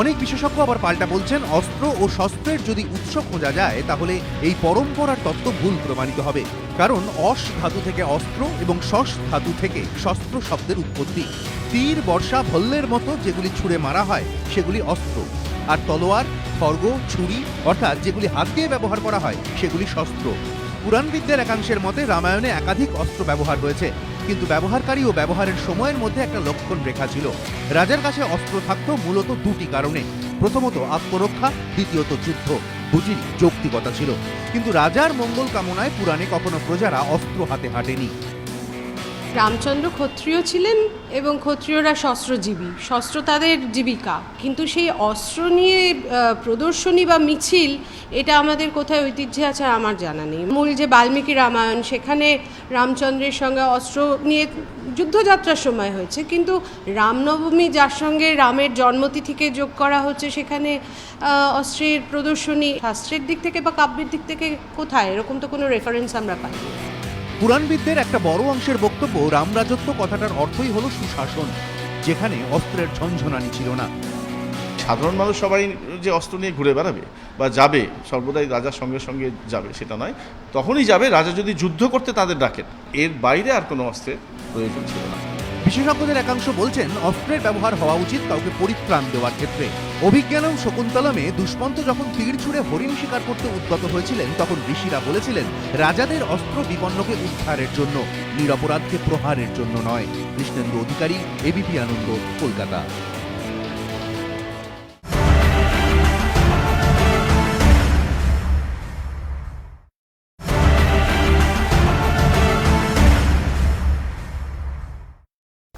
অনেক বিশেষজ্ঞ আবার পাল্টা বলছেন অস্ত্র ও শস্ত্রের যদি উৎস খোঁজা যায় তাহলে এই পরম্পরার তত্ত্ব ভুল প্রমাণিত হবে। কারণ অস ধাতু থেকে অস্ত্র এবং শস ধাতু থেকে শস্ত্র শব্দের উৎপত্তি। তীর, বর্ষা, ভল্লের মতো যেগুলি ছুঁড়ে মারা হয় সেগুলি অস্ত্র, আর তলোয়ার, খড়গ, ছুরি অর্থাৎ যেগুলি হাত দিয়ে ব্যবহার করা হয় সেগুলি শস্ত্র। পুরাণবিদদের একাংশের মতে রামায়ণে একাধিক অস্ত্র ব্যবহার হয়েছে, কিন্তু ব্যবহারকারী ও ব্যবহারের সময়ের মধ্যে একটা লক্ষণ রেখা ছিল। রাজার কাছে অস্ত্র থাকতো মূলত দুটি কারণে, প্রথমত আত্মরক্ষা, দ্বিতীয়ত যুদ্ধ। দুটির যৌক্তিকতা ছিল, কিন্তু রাজার মঙ্গল কামনায় পুরাণে কখনো প্রজারা অস্ত্র হাতে হাঁটেনি। রামচন্দ্র ক্ষত্রিয় ছিলেন এবং ক্ষত্রিয়রা শস্ত্রজীবী, শস্ত্র তাদের জীবিকা। কিন্তু সেই অস্ত্র নিয়ে প্রদর্শনী বা মিছিল, এটা আমাদের কোথায় ঐতিহ্যে আছে আমার জানা নেই। মূল যে বাল্মীকি রামায়ণ, সেখানে রামচন্দ্রের সঙ্গে অস্ত্র নিয়ে যুদ্ধযাত্রার সময় হয়েছে, কিন্তু রামনবমী যার সঙ্গে রামের জন্মতিথিকে যোগ করা হচ্ছে, সেখানে অস্ত্রের প্রদর্শনী শাস্ত্রের দিক থেকে বা কাব্যের দিক থেকে কোথায়, এরকম তো কোনো রেফারেন্স আমরা পাই। পুরাণবিদদের একটা বড় অংশের বক্তব্য রামরাজত্ব কথাটার অর্থই হলো সুশাসন, যেখানে অস্ত্রের ঝনঝনানি ছিল না। সাধারণ মানুষ সবাই যে অস্ত্র নিয়ে ঘুরে বেড়াবে বা যাবে, সর্বদাই রাজার সঙ্গে সঙ্গে যাবে সেটা নয়। তখনই যাবে রাজা যদি যুদ্ধ করতে তাদের ডাকেন, এর বাইরে আর কোনো অস্ত্রের প্রয়োজন ছিল না। বিশেষজ্ঞদের একাংশ বলছেন অস্ত্রের ব্যবহার হওয়া উচিত কাউকে পরিত্রাণ দেওয়ার ক্ষেত্রে। অভিজ্ঞানম শকুন্তলমে দুষ্মন্ত যখন তীর ছুঁড়ে হরিণ শিকার করতে উদ্যত হয়েছিলেন তখন ঋষিরা বলেছিলেন রাজাদের অস্ত্র বিপন্নকে উদ্ধারের জন্য, নিরপরাধকে প্রহারের জন্য নয়। কৃষ্ণেন্দু অধিকারী, এবিপি আনন্দ, কলকাতা।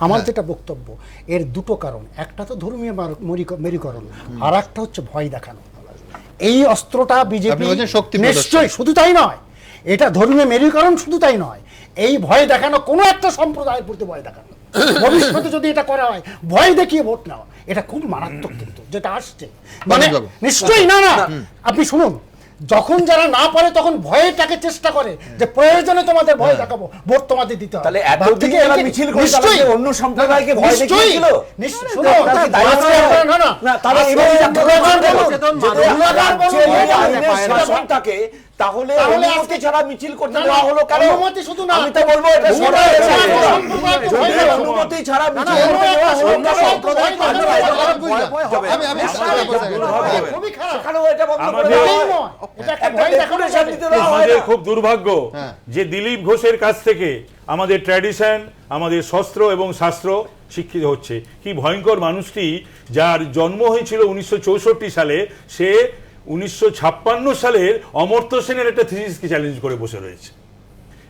আমার যেটা বক্তব্য, এর দুটো কারণ, একটা তো ধর্মীয় মেরুকরণ, আর একটা হচ্ছে ভয় দেখানো। এই অস্ত্রটা বিজেপি নিশ্চয়ই, শুধু তাই নয়, এটা ধর্মীয় মেরুকরণ, শুধু তাই নয়, এই ভয় দেখানো কোনো একটা সম্প্রদায়ের প্রতি ভয় দেখানো। ভবিষ্যতে যদি এটা করা হয়, ভয় দেখিয়ে ভোট নেওয়া, এটা খুব মারাত্মক কিন্তু যেটা আসছে। মানে নিশ্চয়ই না, আপনি শুনুন, যখন যারা না পারে তখন ভয়েটাকে চেষ্টা করে যে প্রয়োজনে তোমাদের ভয় দেখাবো, ভোট তোমাদের দিতে হবে। তাহলে এতদিন যারা মিছিল করে তারা কি অন্য সম্প্রদায়কে ভয় দেখিয়েছিল? তাহলে অনুমতি ছাড়া মিছিল করতে দেওয়া হলো কেন? অনুমতি শুধু না, আমি তো বলবো এটা অনুমতি ছাড়া মিছিল করতে দেওয়া হলো আমাদের খুব দুর্ভাগ্য যে দিলীপ ঘোষের কাছ থেকে আমাদের ট্র্যাডিশন, আমাদের শস্ত্র এবং শাস্ত্র শিক্ষিত হচ্ছে। কি ভয়ঙ্কর মানুষটি, যার জন্ম হয়েছিল 1964 সালে, সে 1956 সালের অমর্ত্য সেনের একটা থিসিসকে চ্যালেঞ্জ করে বসে রয়েছে,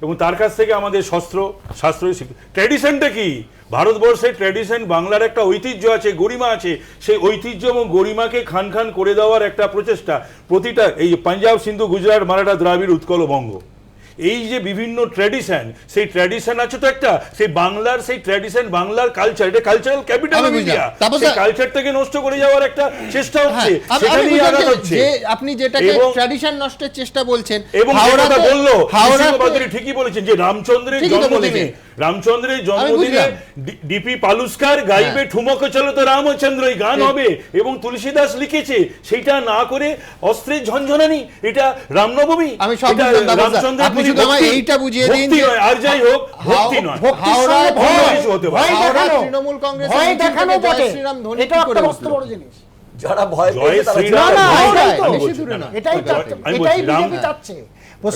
এবং তার কাছ থেকে আমাদের শাস্ত্র ট্র্যাডিশনটা কি, ভারতবর্ষের ট্র্যাডিশন, বাংলার একটা ঐতিহ্য আছে, গরিমা আছে, সেই ঐতিহ্য এবং গরিমাকে খান খান করে দেওয়ার একটা প্রচেষ্টা। প্রতিটা এই পাঞ্জাব, সিন্ধু, গুজরাট, মারাঠা, দ্রাবিড়, উৎকল, বঙ্গ, এই যে বিভিন্ন ট্র্যাডিশন, সেই ট্র্যাডিশন আছে তো একটা, সেই বাংলার সেই ট্র্যাডিশন, বাংলার কালচার, এটা কালচারাল ক্যাপিটাল অফ ইন্ডিয়া, সেই কালচারটাকে নষ্ট করে যাওয়ার একটা চেষ্টা হচ্ছে। সেখানেই আঘাত হচ্ছে। আপনি যেটাকে ট্র্যাডিশন নষ্টের চেষ্টা বলছেন, এবং যেটা বললো ঠিকই বলেছেন যে রামচন্দ্রের জন্মদিনে ডিপি পালুস্কার গাইবে ঠুমক চলো তো রামচন্দ্র, এই গান হবে, এবং তুলসীদাস লিখেছে, সেইটা না করে অস্ত্রের ঝনঝনানি, এটা রামনবমী, আমি রামচন্দ্রের এইটা বুঝিয়ে দিন যে আর যাই হোক, ভক্তি নয়, তৃণমূল কংগ্রেস শ্রীরাম ধ্বনি কি করে উঠলো? যারা ভয়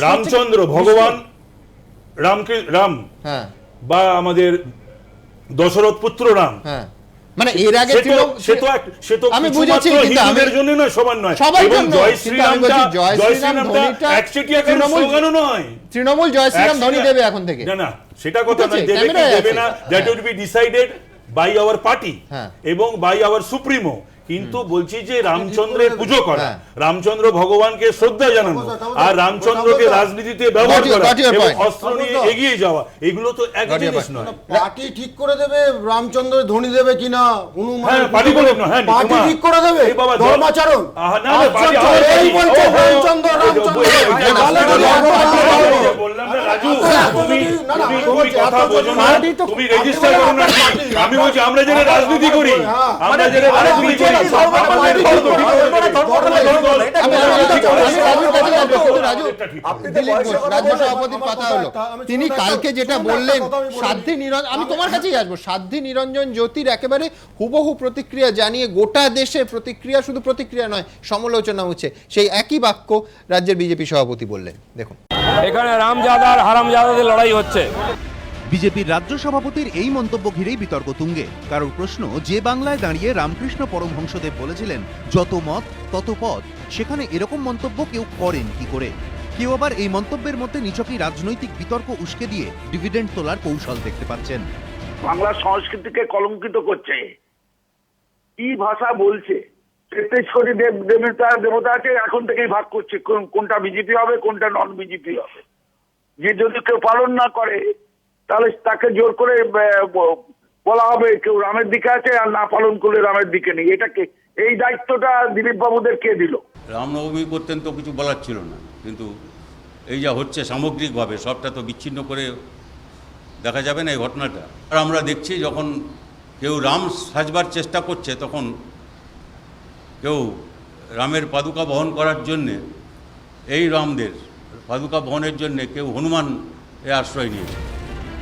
রামচন্দ্র ভগবান রাম, বা আমাদের দশরথ পুত্র রাম, মানে এর আগে সে তো আমি বুঝেছি, হিন্দুদের জন্য নয়, সবার নয়, এবং জয় শ্রীরামটা একচেটিয়া কোনো স্লোগানও নয়। তৃণমূল জয় শ্রীরাম ধ্বনি দেবে এখন থেকে, না সেটা কথা নয়, দেবে কি দেবে না, that will be decided by our party এবং বাই আওয়ার সুপ্রিমো। কিন্তু বলছি যে রামচন্দ্রের পুজো করা, রামচন্দ্র ভগবানকে শ্রদ্ধা জানানো, আর রামচন্দ্রকে রাজনীতিতে ব্যবহার করা এবং অস্ত্র নিয়ে এগিয়ে যাওয়া, এগুলো তো এক জিনিস নয়। পার্টি ঠিক করে দেবে রামচন্দ্রের ধ্বনি দেবে কিনা, পার্টি করে না, হ্যাঁ পার্টি ঠিক করে দেবে, ধর্মাচরণ না, পার্টি রামচন্দ্র বললাম না রাজু, তুমি কথা বোঝো না, তুমি রেজিস্টার করো না। আমি বলছি আমরা যারা রাজনীতি করি, আমরা যারা রাজনীতি করি, তিনি কালকে যেটা বললেন, সাধ্বী নিরঞ্জন, আমি তোমার কাছেই আসবো, সাধ্বী নিরঞ্জন জ্যোতির একেবারে হুবহু প্রতিক্রিয়া জানিয়ে গোটা দেশে প্রতিক্রিয়া, শুধু প্রতিক্রিয়া নয়, সমালোচনা হচ্ছে, সেই একই বাক্য রাজ্যের বিজেপি সভাপতি বললেন। দেখুন, এখানে রামজাদা আর হারামজাদাদের লড়াই হচ্ছে। বিজেপির রাজ্য সভাপতির এই মন্তব্য ঘিরেই বিতর্ক তুঙ্গে। কারোর প্রশ্ন, যে বাংলায় দাঁড়িয়ে রামকৃষ্ণ পরমহংসদেব বলেছিলেন যত মত তত পথ, সেখানে এরকম মন্তব্য কেউ করেন কি করে? কেউ আবার এই মন্তব্যের মধ্যে নিছকই রাজনৈতিক বিতর্ক উস্কে দিয়ে ডিভিডেন্ড তোলার কৌশল দেখতে পাচ্ছেন। বাংলা সংস্কৃতিকে কলঙ্কিত করছে, কি ভাষা বলছে, তেত্রিশকোটি দেবতা আছে, এখন থেকেই ভাগ করছে কোনটা বিজেপি হবে, কোনটা নন বিজেপি হবে। যে যদি কেউ পালন না করে তাহলে তাকে জোর করে বলা হবে কেউ রামের দিকে আছে, আর না পালন করলে রামের দিকে নেই। এটাকে, এই দায়িত্বটা দিলীপ বাবুদের কে দিল? রামনবমী করতেন তো কিছু বলার ছিল না, কিন্তু এই যা হচ্ছে সামগ্রিকভাবে সবটা তো বিচ্ছিন্ন করে দেখা যাবে না এই ঘটনাটা। আর আমরা দেখছি যখন কেউ রাম সাজবার চেষ্টা করছে, তখন কেউ রামের পাদুকা বহন করার জন্যে, এই রামদের পাদুকা বহনের জন্যে কেউ হনুমান এ আশ্রয় নিয়েছে।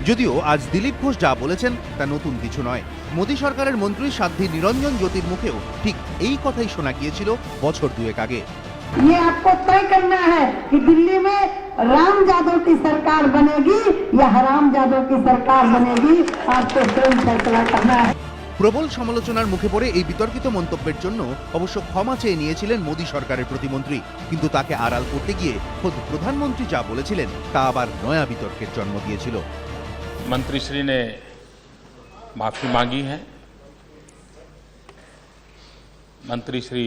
যদিও আজ দিলীপ ঘোষ যা বলেছেন তা নতুন কিছু নয়। মোদী সরকারের মন্ত্রী সাধ্বী নিরঞ্জন জ্যোতির মুখেও ঠিক এই কথাই শোনা গিয়েছিল বছর দুয়েক আগে। ये आपको तय करना है कि दिल्ली में राम यादव की सरकार बनेगी या हराम यादव की सरकार बनेगी, आपको स्वयं फैसला करना है। প্রবল সমালোচনার মুখে পড়ে এই বিতর্কিত মন্তব্যের জন্য অবশ্য ক্ষমা চেয়ে নিয়েছিলেন মোদী সরকারের প্রতিমন্ত্রী, কিন্তু তাকে আড়াল করতে গিয়ে খোদ প্রধানমন্ত্রী যা বলেছিলেন তা আবার নয়া বিতর্কের জন্ম দিয়েছিল। मंत्रीश्री ने माफी मांगी है। मंत्रीश्री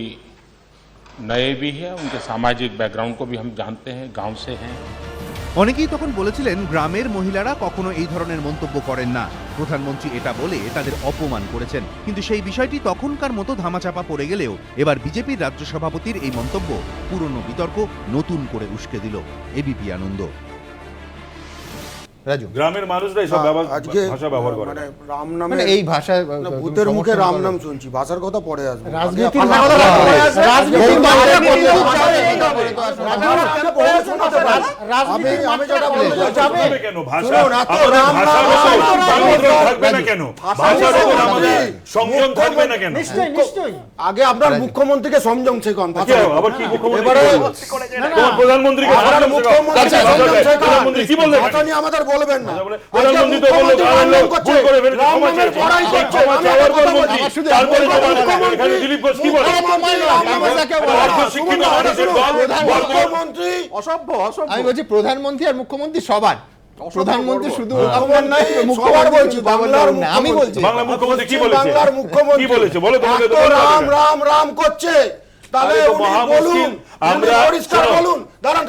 नए भी हैं, उनके सामाजिक बैकग्राउंड को भी हम जानते हैं, गांव से हैं। অনেকেই তখন বলেছিলেন গ্রামের মহিলারা কখনো এই ধরনের মন্তব্য করেন না, প্রধানমন্ত্রী এটা বলে তাদের অপমান করেছেন। কিন্তু সেই বিষয়টি তখনকার মতো ধামাচাপা পড়ে গেলেও এবার বিজেপির রাজ্য সভাপতির এই মন্তব্য পুরনো বিতর্ক নতুন করে উস্কে দিল এবিপি আনন্দ। রাজু, গ্রামের মানুষরাই সব ভাষা ব্যবহার করে, মানে রাম নামে মানে এই ভাষা ভূতের মুখে রাম নাম শুনছি, ভাষার কথা পরে আসবে। আমি যেটা বলতে চাচ্ছি কেন ভাষা থাকবে না, কেন ভাষার উপর আমাদের সংযম থাকবে না কেন? আগে আপনার মুখ্যমন্ত্রীকে সংযম শেখান। আবার কি প্রধানমন্ত্রীকে প্রধানমন্ত্রী কি বললেন? ভাষা নিয়ে আমাদের বলবেন না। প্রধানমন্ত্রী তো বললো ভুল করে ফেলেছে, ক্ষমা চাওয়ার পর মন্ত্রী, তারপরে এখানে দিলীপ ঘোষ কি বলে? মুখ্যমন্ত্রী অসভ্য। আমি বলছি প্রধানমন্ত্রী আর মুখ্যমন্ত্রী সবার, প্রধানমন্ত্রী শুধু বলছি বাংলার না, আমি বলছি বাংলা মুখ্যমন্ত্রী কি বলেছে? বাংলার মুখ্যমন্ত্রী কি বলেছে বলো তোমাদের? রাম রাম রাম করছে, তাহলে বলুন আমরা বলুন। দাঁড়ান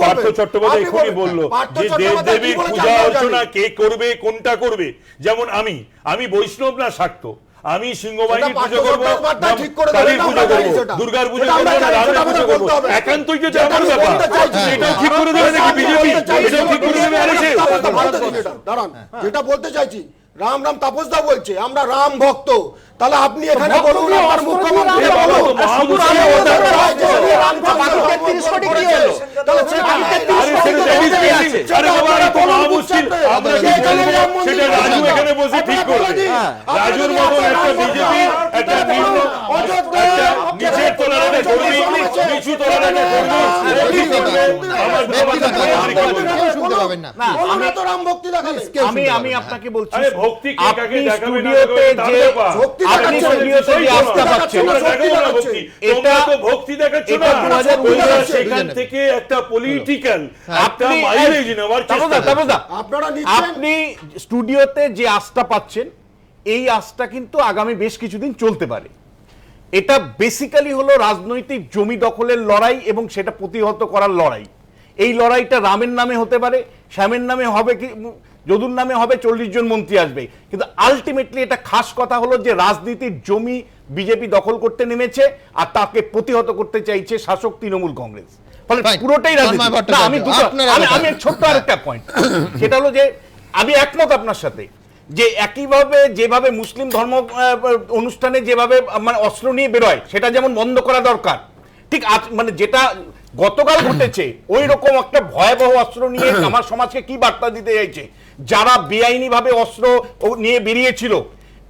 পার্থ চট্টোপাধ্যায় এখনই বললো যে দেবদেবীর পূজা অর্চনা কে করবে, কোনটা করবে। যেমন আমি বৈষ্ণব না শাক্ত, আমি সিংহবাহিনীর পুজো করবো, কালীর পুজো করবো, দুর্গার পুজো করবো, রামের পুজো করবো, একান্তই যদি আমার ব্যাপার, এটাও ঠিক করে দেবে নাকি বিজেপি? এটাও ঠিক করে দেবে আরএসএস? দাঁড়ান, যেটা বলতে চাইছি, রাম রাম তাপসদা বলছে আমরা রাম ভক্ত, তাহলে আপনি এখানে বলুন আমার মুখ্যমন্ত্রী রাজুর মতন একটা বিজেপি একটা নিচের তলার নিচু তলার আমি আপনাকে বলছি, ভক্তি আপনি স্টুডিওতে যে আস্থা পাচ্ছেন, এটা তো ভক্তি দেখাচ্ছ না, সেখান থেকে একটা পলিটিক্যাল একটা মাইলেজ নেওয়ার চেষ্টা। আপনি স্টুডিওতে যে আস্থা পাচ্ছেন, এই আস্থা কিন্তু আগামী বেশ কিছুদিন চলতে পারে। এটা বেসিক্যালি হলো রাজনৈতিক জমি দখলের লড়াই এবং সেটা প্রতিহত করার লড়াই। এই লড়াইটা রামের নামে হতে পারে, শ্যামের নামে হবে, কি যদুর নামে হবে, 40 জন মন্ত্রী আসবে, কিন্তু আলটিমেটলি এটা খাস কথা হলো যে রাজনীতির জমি বিজেপি দখল করতে নেমেছে আর তাকে প্রতিহত করতে চাইছে শাসক তৃণমূল কংগ্রেস। ফলে পুরোটাই রাজনীতি। আমি ছোট্ট আরেকটা পয়েন্ট, সেটা হলো যে আমি একমত আপনার সাথে যে একইভাবে যেভাবে মুসলিম ধর্ম অনুষ্ঠানে যেভাবে মানে অস্ত্র নিয়ে বেরোয় সেটা যেমন বন্ধ করা দরকার, ঠিক মানে যেটা গতকাল ঘটেছে ওই রকম একটা ভয়াবহ অস্ত্র নিয়ে আমার সমাজকে কি বার্তা দিতে চাইছে? যারা বেআইনি ভাবে অস্ত্র নিয়ে বেরিয়েছিল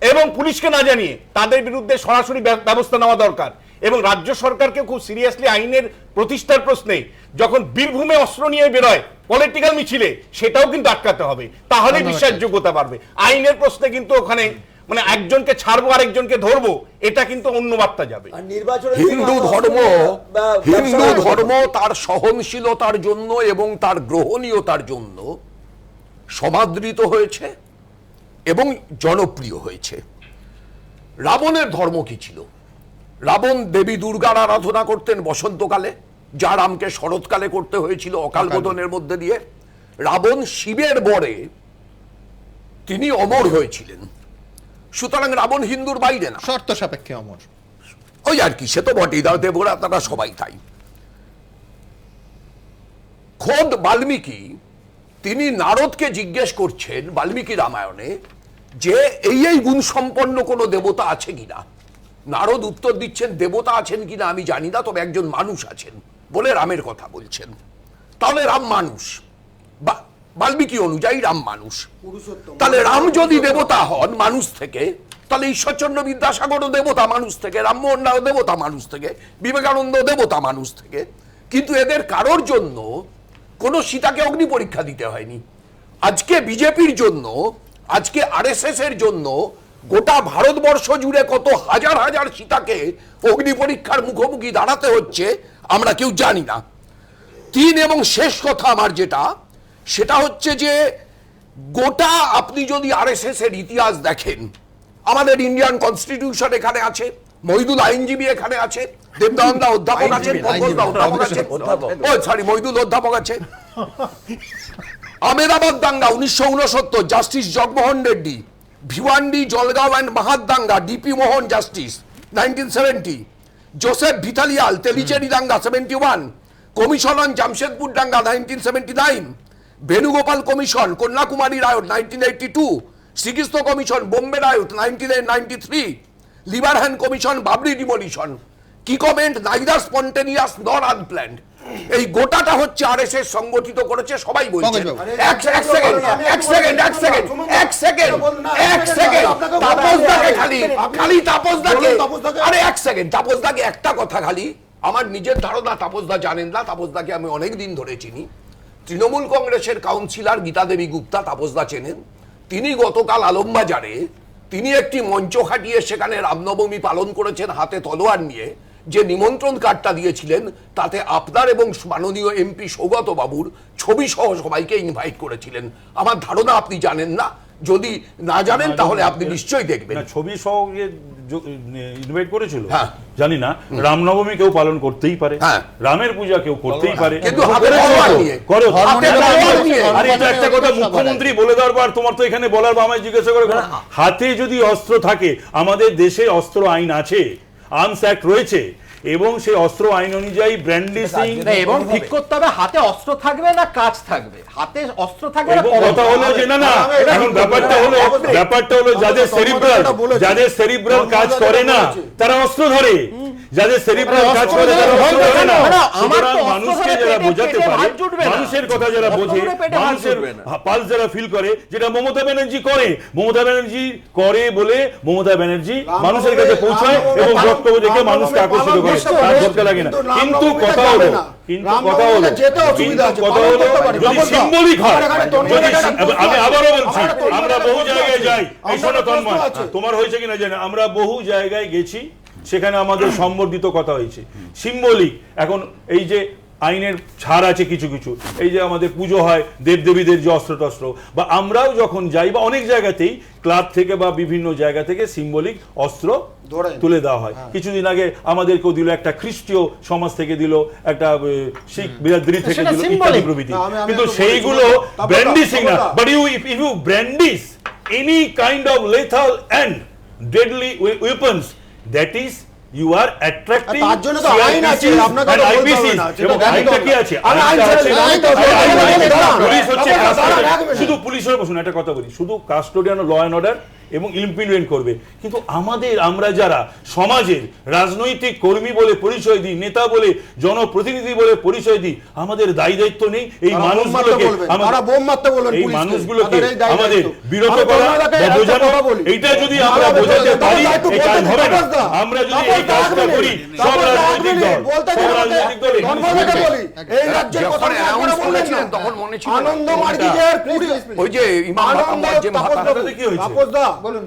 এবং পুলিশকে না জানিয়ে তাদের বিরুদ্ধে সরাসরি ব্যবস্থা নেওয়া দরকার, এবং রাজ্য সরকারকে খুব সিরিয়াসলি আইনের প্রতিষ্ঠার প্রশ্নে যখন বীরভূমে অস্ত্র নিয়ে বেরোয় পলিটিক্যাল মিছিলে, সেটাও কিন্তু আটকাতে হবে, তাহলে বিশ্বাসযোগ্যতা বাড়বে। আইনের প্রশ্নে কিন্তু ওখানে মানে একজনকে ছাড়বো আরেকজনকে ধরবো, এটা কিন্তু অন্য বার্তা যাবে। হিন্দু ধর্ম তার সহনশীলতার জন্য এবং তার গ্রহণীয়তার জন্য সমাদৃত হয়েছে এবং জনপ্রিয় হয়েছে। রাবণের ধর্ম কি ছিল? রাবণ দেবী দুর্গার আরাধনা করতেন বসন্তকালে, যা রামকে শরৎকালে করতে হয়েছিল অকাল বোধনের মধ্যে দিয়ে। রাবণ শিবের বরে তিনি অমর হয়েছিলেন, সুতরাং রাবণ হিন্দুর বাইরে না, শর্ত সাপেক্ষে অমর। ওই আর কি, সে তো বটেই, দেবরা তারা সবাই তাই। খোদ বাল্মীকি তিনি নারদকে জিজ্ঞেস করছেন বাল্মীকি রামায়ণে যে এই গুণ সম্পন্ন কোনো দেবতা আছে কিনা। নারদ উত্তর দিচ্ছেন দেবতা আছেন কিনা আমি জানি না, তবে একজন মানুষ আছেন বলে রামের কথা বলছেন। তাহলে রাম মানুষ, বা বাল্মীকি অনুযায়ী রাম মানুষ। তাহলে রাম যদি দেবতা হন মানুষ থেকে, তাহলে ঈশ্বরচন্দ্র বিদ্যাসাগরও দেবতা মানুষ থেকে, রামমোহন রাও দেবতা মানুষ থেকে, বিবেকানন্দ দেবতা মানুষ থেকে। কিন্তু এদের কারোর জন্য কোনো সীতাকে অগ্নি পরীক্ষা দিতে হয়নি। আজকে বিজেপির জন্য, আজকে আরএসএস এর জন্য গোটা ভারতবর্ষ জুড়ে কত হাজার হাজার সীতাকে অগ্নি পরীক্ষার মুখোমুখি দাঁড়াতে হচ্ছে আমরা কেউ জানি না। 3 এবং শেষ কথা আমার যেটা, সেটা হচ্ছে যে গোটা আপনি যদি আরএসএস এর ইতিহাস দেখেন, আমাদের ইন্ডিয়ান কনস্টিটিউশন এখানে আছে, মহিদুল আইনজীবী এখানে আছে, দেবদানন্দা অধ্যাপক আছেন, মহিদুল অধ্যাপক আছে। আহমেদাবাদ দাঙ্গা 1969, জাস্টিস জগমোহন রেড্ডি। ভিওয়ান্ডি, জলগাঁও অ্যান্ড মাহাত দাঙ্গা, ডিপি মোহন জাস্টিস 1970। জোসেফ ভিথালিয়াল, তেলিচেরি দাঙ্গা 71। কমিশন অন জামশেদপুর দাঙ্গা 1979। Venugopal commission, Kanyakumari riot 1982। Srikrishna commission, Bombay riot 1993। লিভারহ্যান্ড কমিশন, বাবরি ডিমোলিশন। কি comment, neither spontaneous nor unplanned. এই গোটাটা হচ্ছে আরএসএস সংগঠিত করেছে, সবাই বলছে। এক সেকেন্ড তাপসদাকে খালি তাপসদাকে, আরে এক সেকেন্ড, তাপসদাকে একটা কথা খালি, আমার নিজের ধারণা, তাপসদা জানেন না, তাপসদাকে আমি অনেক দিন ধরে চিনি। তৃণমূল কংগ্রেসের কাউন্সিলর গীতা দেবী গুপ্তা, তাপসদা চেনেন। তিনি গতকাল আলমবাজারে তিনি একটি মঞ্চ খাটিয়ে সেখানে রামনবমী পালন করেছেন হাতে তলোয়ার নিয়ে। যে নিমন্ত্রণ কার্ডটা দিয়েছিলেন তাতে আপনার এবং মাননীয় এমপি সৌগত বাবুর ছবি সহ সবাইকে ইনভাইট করেছিলেন। আমার ধারণা আপনি জানেন না, যদি না জানেন তাহলে আপনি নিশ্চয়ই দেখবেন। ছবি সহ ইনভাইট করেছিল, জানি না। রামনবমী কেউ পালন করতেই পারে, রামের পূজা কেউ করতেই পারে, কিন্তু একটা কথা মুখ্যমন্ত্রী বলে দেওয়ার পর তোমার তো এখানে বলার বা আমায় জিজ্ঞাসা করে, হাতে যদি অস্ত্র থাকে, আমাদের দেশে অস্ত্র আইন আছে, আর্মস অ্যাক্ট রয়েছে, এবং সেই অস্ত্র আইন অনুযায়ী ব্র্যান্ডিসিং এবং ঠিক করতে হবে হাতে অস্ত্র থাকবে না কাজ থাকবে। হাতে অস্ত্র থাকবে না, কথা হলো যে না না, এখন ব্যাপারটা হলো যাদের সেরিব্রাল কাজ করে না তারা অস্ত্র ধরে, যাদের সেরিব্রাল কাজ করে তারা অস্ত্র ধরে না। সুতরাং মানুষকে যারা বোঝাতে পারে, মানুষের কথা যারা বোঝে, মানুষের পালস যারা ফিল করে, যেটা মমতা ব্যানার্জি করে, মমতা ব্যানার্জি করে বলে মমতা ব্যানার্জি মানুষের কাছে পৌঁছায় এবং বক্তব্য দেখে মানুষকে আকর্ষিত করে, তার ধরতে লাগে না। কিন্তু কথা হলো যদি সিম্বলিক হয়, আমি আবারও বলছি, আমরা বহু জায়গায় যাই, এই শোনো তন্ময়, তোমার হয়েছে কিনা জানি, আমরা বহু জায়গায় গেছি, সেখানে আমাদের সম্বর্ধিত কথা হয়েছে, সিম্বলিক। এখন এই যে আইনের ছাড় আছে কিছু কিছু, এই যে আমাদের পুজো হয় দেবদেবীদের যে অস্ত্র টস্ত্র, বা আমরাও যখন যাই বা অনেক জায়গাতেই ক্লাব থেকে বা বিভিন্ন জায়গা থেকে সিম্বলিক অস্ত্র তুলে দেওয়া হয়। কিছুদিন আগে আমাদেরকেও দিল, একটা খ্রিস্টীয় সমাজ থেকে দিল, একটা শিখ বিরাদরি থেকে দিল, ইত্যাদি প্রভৃতি। কিন্তু সেইগুলো ব্র্যান্ডিসিং না, but if you brandish any kind of lethal and deadly weapons, that is you are attracting তার জন্য তো আইন আছে, আপনাকে তো বলতে হবে না, এবং আইনটা কি আছে, পুলিশ হচ্ছে শুধু পুলিশের বসুন, একটা কথা বলি, শুধু কাস্টোডিয়ান ল এন্ড অর্ডার এবং ইমপ্লিমেন্ট করবে, কিন্তু আমরা যারা সমাজের রাজনৈতিক কর্মী বলে পরিচয় দিই, নেতা বলে, জনপ্রতিনিধি বলে পরিচয় দিই, আমাদের দায়িত্ব নেই এই মানুষগুলোকে, এই মানুষগুলোকে আমাদের বিরত করা বা বোঝানো। এইটা যদি আমরা বোঝাতে পারি এই কাজ হবে না। আমরা যদি এই কাজটা করি, সব রাজনৈতিক দল এই রাজ্যের কথা অ্যানাউন্স করেছিলেন তখন মনে ছিল আনন্দমার্গের ওই যে ইমাম মোহাম্মদ যে কি হয়েছে বলুন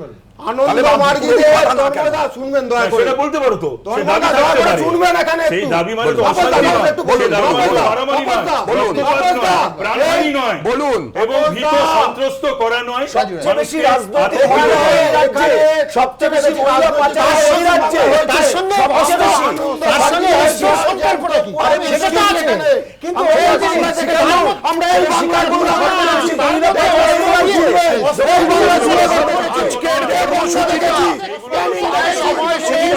আনন্দ মার্গীদের তন্ময়দা শুনবেন দয়া করে, সেটা বলতে পারো তো, তন্ময়দা দয়া করে শুনবেন এখানে একটু, সেই দাবি মানে তো অশান্তি নয়, সেই দাবি মানে তো মারামারি নয়, প্রাণহানি নয়, বলুন, এবং ভীত সন্ত্রস্ত করা নয়। সবচেয়ে বেশি রাজনৈতিক রাজ্যে, সবচেয়ে বেশি মূল্য পাচার এই রাজ্যে, তার সঙ্গে সম্পর্কটা কি সেটা তো আছে, কিন্তু এই যে আমরা এই স্বীকার করব না, আজকের সময় শেষ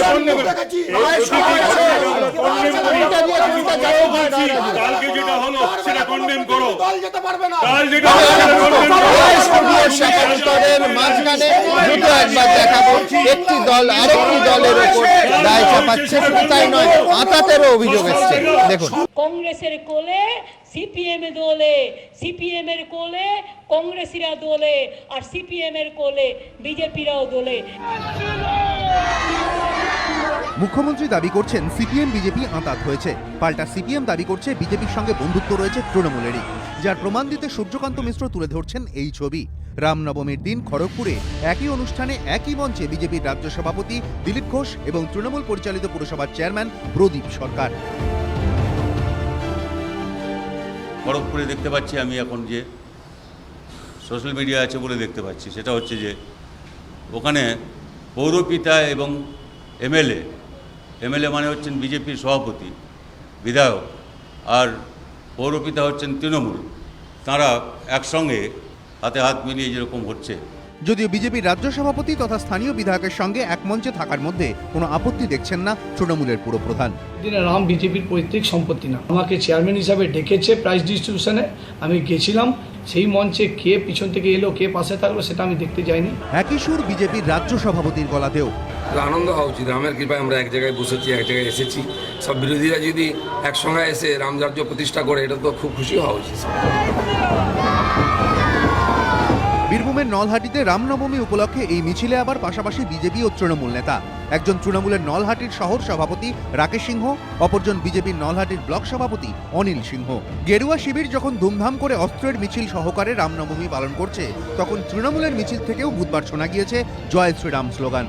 কালকে যেটা হলো সেটা কন্ডেম করো। দল যেতে পারবে না। কাল যেটা হলো সেটা condemn করো। স্টুডিওর সেপারেটরের মাঝখানে দুটো একবার দেখাবো, একটি দল আরেকটি দলের উপর দায় চাপাচ্ছে। শুধু তাই নয়, আঁতাতেরও অভিযোগ এসছে। দেখুন, কংগ্রেসের কোলে সিপিএম দোলে, সিপিএম এর কোলে কংগ্রেসীরা দোলে, আর সিপিএম এর কোলে বিজেপিরাও দোলে। মুখ্যমন্ত্রী দাবি করছেন সিপিএম বিজেপি আঁতাত হয়েছে, পাল্টা সিপিএম দাবি করছে বিজেপির সঙ্গে বন্ধুত্ব রয়েছে তৃণমূলেরই, যার প্রমাণ দিতে সূর্যকান্ত মিশ্র তুলে ধরছেন এই ছবি। রামনবমীর দিন খড়গপুরে একই অনুষ্ঠানে একই মঞ্চে বিজেপির রাজ্য সভাপতি দিলীপ ঘোষ এবং তৃণমূল পরিচালিত পুরসভার চেয়ারম্যান প্রদীপ সরকার। খড়গপুরে দেখতে পাচ্ছি আমি এখন, যে সোশ্যাল মিডিয়া আছে বলে দেখতে পাচ্ছি, সেটা হচ্ছে যে ওখানে পৌরপিতা এবং এমএলএ মানে হচ্ছেন বিজেপির সভাপতি বিধায়ক, আর পৌরপিতা হচ্ছেন তৃণমূল, তাঁরা একসঙ্গে হাতে হাত মিলিয়ে যেরকম হচ্ছে। যদিও বিজেপির রাজ্য সভাপতি তথা স্থানীয় বিধায়কের সঙ্গে এক মঞ্চে থাকার মধ্যে কোনো আপত্তি দেখছেন না তৃণমূলের পুরপ্রধান। রাম বিজেপির পৈতৃক সম্পত্তি না। আমাকে চেয়ারম্যান হিসাবে ডেকেছে প্রাইজ ডিস্ট্রিবিউশনে, আমি গেছিলাম। সেই মঞ্চে কে পিছন থেকে এলো, কে পাশে থাকলো, সেটা আমি দেখতে যাইনি। একই সুর বিজেপির রাজ্য সভাপতির গলাতেও। আনন্দ হওয়া উচিত, রামের কৃপায় আমরা এক জায়গায় বসেছি, এক জায়গায় এসেছি। সব বিরোধীরা যদি একসঙ্গে এসে রামরাজ্য প্রতিষ্ঠা করে, এটা তো খুব খুশি হওয়া উচিত। বীরভূমের নলহাটিতে রামনবমী উপলক্ষে এই মিছিলে আবার পাশাপাশি বিজেপি ও তৃণমূল নেতা। একজন তৃণমূলের নলহাটির শহর সভাপতি রাকেশ সিংহ, অপরজন বিজেপির নলহাটির ব্লক সভাপতি অনিল সিংহ। গেরুয়া শিবির যখন ধুমধাম করে অস্ত্রের মিছিল সহকারে রামনবমী পালন করছে, তখন তৃণমূলের মিছিল থেকেও বুধবার শোনা গিয়েছে জয় শ্রীরাম স্লোগান।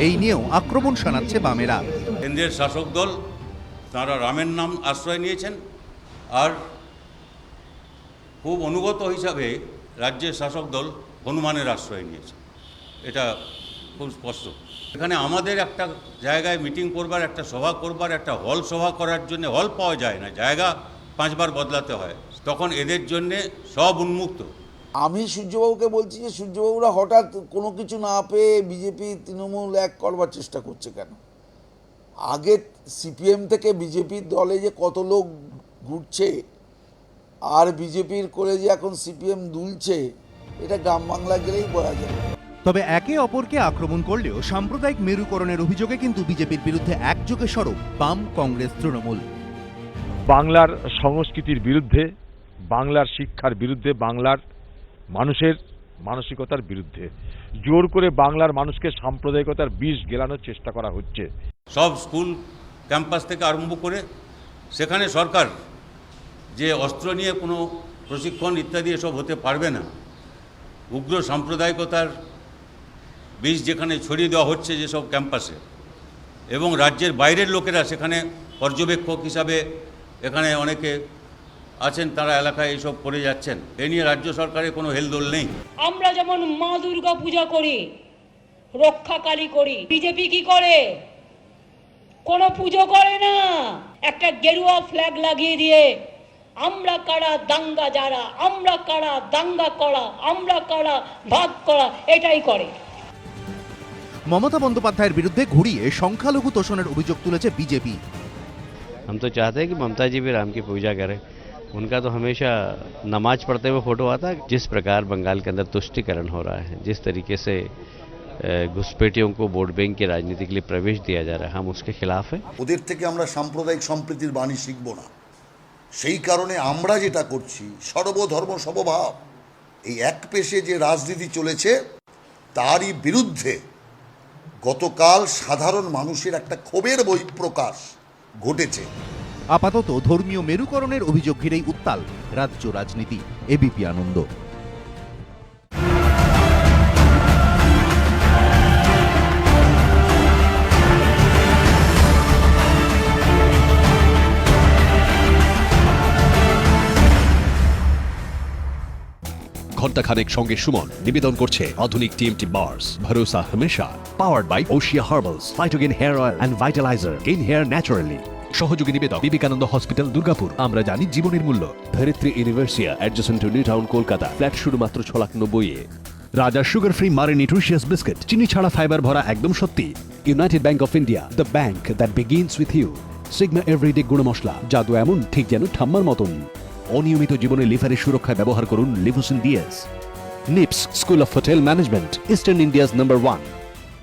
এই নিয়েও আক্রমণ শানাচ্ছে বামেরা। কেন্দ্রের শাসক দল তাঁরা রামের নাম আশ্রয় নিয়েছেন, আর খুব অনুগত হিসাবে রাজ্যের শাসক দল হনুমানের আশ্রয় নিয়েছে। এটা খুব স্পষ্ট। এখানে আমাদের একটা জায়গায় মিটিং করবার, একটা সভা করবার, একটা হল সভা করার জন্য হল পাওয়া যায় না, জায়গা 5 বার বদলাতে হয়, তখন এদের জন্যে সব উন্মুক্ত। আমি সূর্যবাবুকে বলছি যে সূর্যবাবুরা হঠাৎ কোনো কিছু না পেয়ে বিজেপি তৃণমূল এক করবার চেষ্টা করছে কেন? আগে সিপিএম থেকে বিজেপির দলে যে কত লোক ঘুরছে, আর বিজেপির করে যে এখন সিপিএম দুলছে, এটা গ্রাম বাংলা গেলেই বোঝা যায়। তবে একে অপরকে আক্রমণ করলেও সাম্প্রদায়িক মেরুকরণের অভিযোগে কিন্তু বিজেপির বিরুদ্ধে একযোগে সরব বাম, কংগ্রেস, তৃণমূল। বাংলার সংস্কৃতির বিরুদ্ধে, বাংলার শিক্ষার বিরুদ্ধে, বাংলার মানুষের মানসিকতার বিরুদ্ধে জোর করে বাংলার মানুষকে সাম্প্রদায়িকতার বিষ গেলানোর চেষ্টা করা হচ্ছে। সব স্কুল ক্যাম্পাস থেকে আরম্ভ করে সেখানে সরকার যে অস্ত্র নিয়ে কোনো প্রশিক্ষণ ইত্যাদি এসব হতে পারবে না, উগ্র সাম্প্রদায়িকতার বীজ যেখানে ছড়িয়ে দেওয়া হচ্ছে যেসব ক্যাম্পাসে, এবং রাজ্যের বাইরের লোকেরা সেখানে পর্যবেক্ষক হিসাবে এখানে অনেকে আছেন, তারা এলাকায় এইসব করে যাচ্ছেন, এ নিয়ে রাজ্য সরকারের কোনো হেলদোল নেই। আমরা যেমন মা দুর্গা পূজা করি, রক্ষাকালী করি, বিজেপি কি করে? কোনো পুজো করে না, একটা গেরুয়া ফ্ল্যাগ লাগিয়ে দিয়ে আমরা কারা দাঙ্গা যারা, আমরা কারা দাঙ্গা করা, আমরা কারা ভাগ করা, এটাই করে। মমতা বন্দ্যোপাধ্যায়ের বিরুদ্ধে ঘুরিয়ে সংখ্যালঘু তোষণের অভিযোগ তুলেছে বিজেপি। हम तो चाहते हैं कि ममता जी भी राम की पूजा करें। उनका तो हमेशा नमाज पढ़ते हुए फोटो आता है। जिस प्रकार बंगाल के अंदर तुष्टीकरण हो रहा है, जिस तरीके से घुसपैठियों को वोट बैंक की राजनीति के लिए प्रवेश दिया जा रहा है, हम उसके खिलाफ हैं। ওদের থেকে আমরা সাম্প্রদায়িক সম্প্রীতির বাণী শিখব না। সেই কারণে আমরা যেটা করছি, সর্বধর্ম সমভাব, এই এক পেশে যে রাজনীতি চলেছে তারই বিরুদ্ধে গতকাল সাধারণ মানুষের একটা ক্ষোভের বহিঃপ্রকাশ ঘটেছে। আপাতত ধর্মীয় মেরুকরণের অভিযোগ ঘিরেই উত্তাল রাজ্য রাজনীতি। এবিপি আনন্দ। ঘণ্টাখানেক সঙ্গে সুমন নিবেদন করছে আধুনিক টিএমটি বার্স, ভরসা হামেশা, powered by Oshea herbals, Phytogen hair oil and vitaliser, gain hair naturally. সহযোগী নিবেদক বিবেকানন্দ হসপিটাল, দুর্গাপুর। আমরা জানি জীবনের মূল্য। Dharitri university adjacent to New Town, Kolkata. Flat শুরু মাত্র 6,90,000-এ। Raja sugar free Marie nutritious biscuit, চিনি ছাড়া ফাইবার ভরা একদম সত্যি। United Bank of India, the bank that begins with you. Sigma everyday গুঁড়ো মশলা, জাদু এমন ঠিক যেন ঠাম্মার মতন। অনিয়মিত জীবনে লিভারের সুরক্ষায় ব্যবহার করুন Livocin DS. NIPS school of hotel management, eastern India's number 1।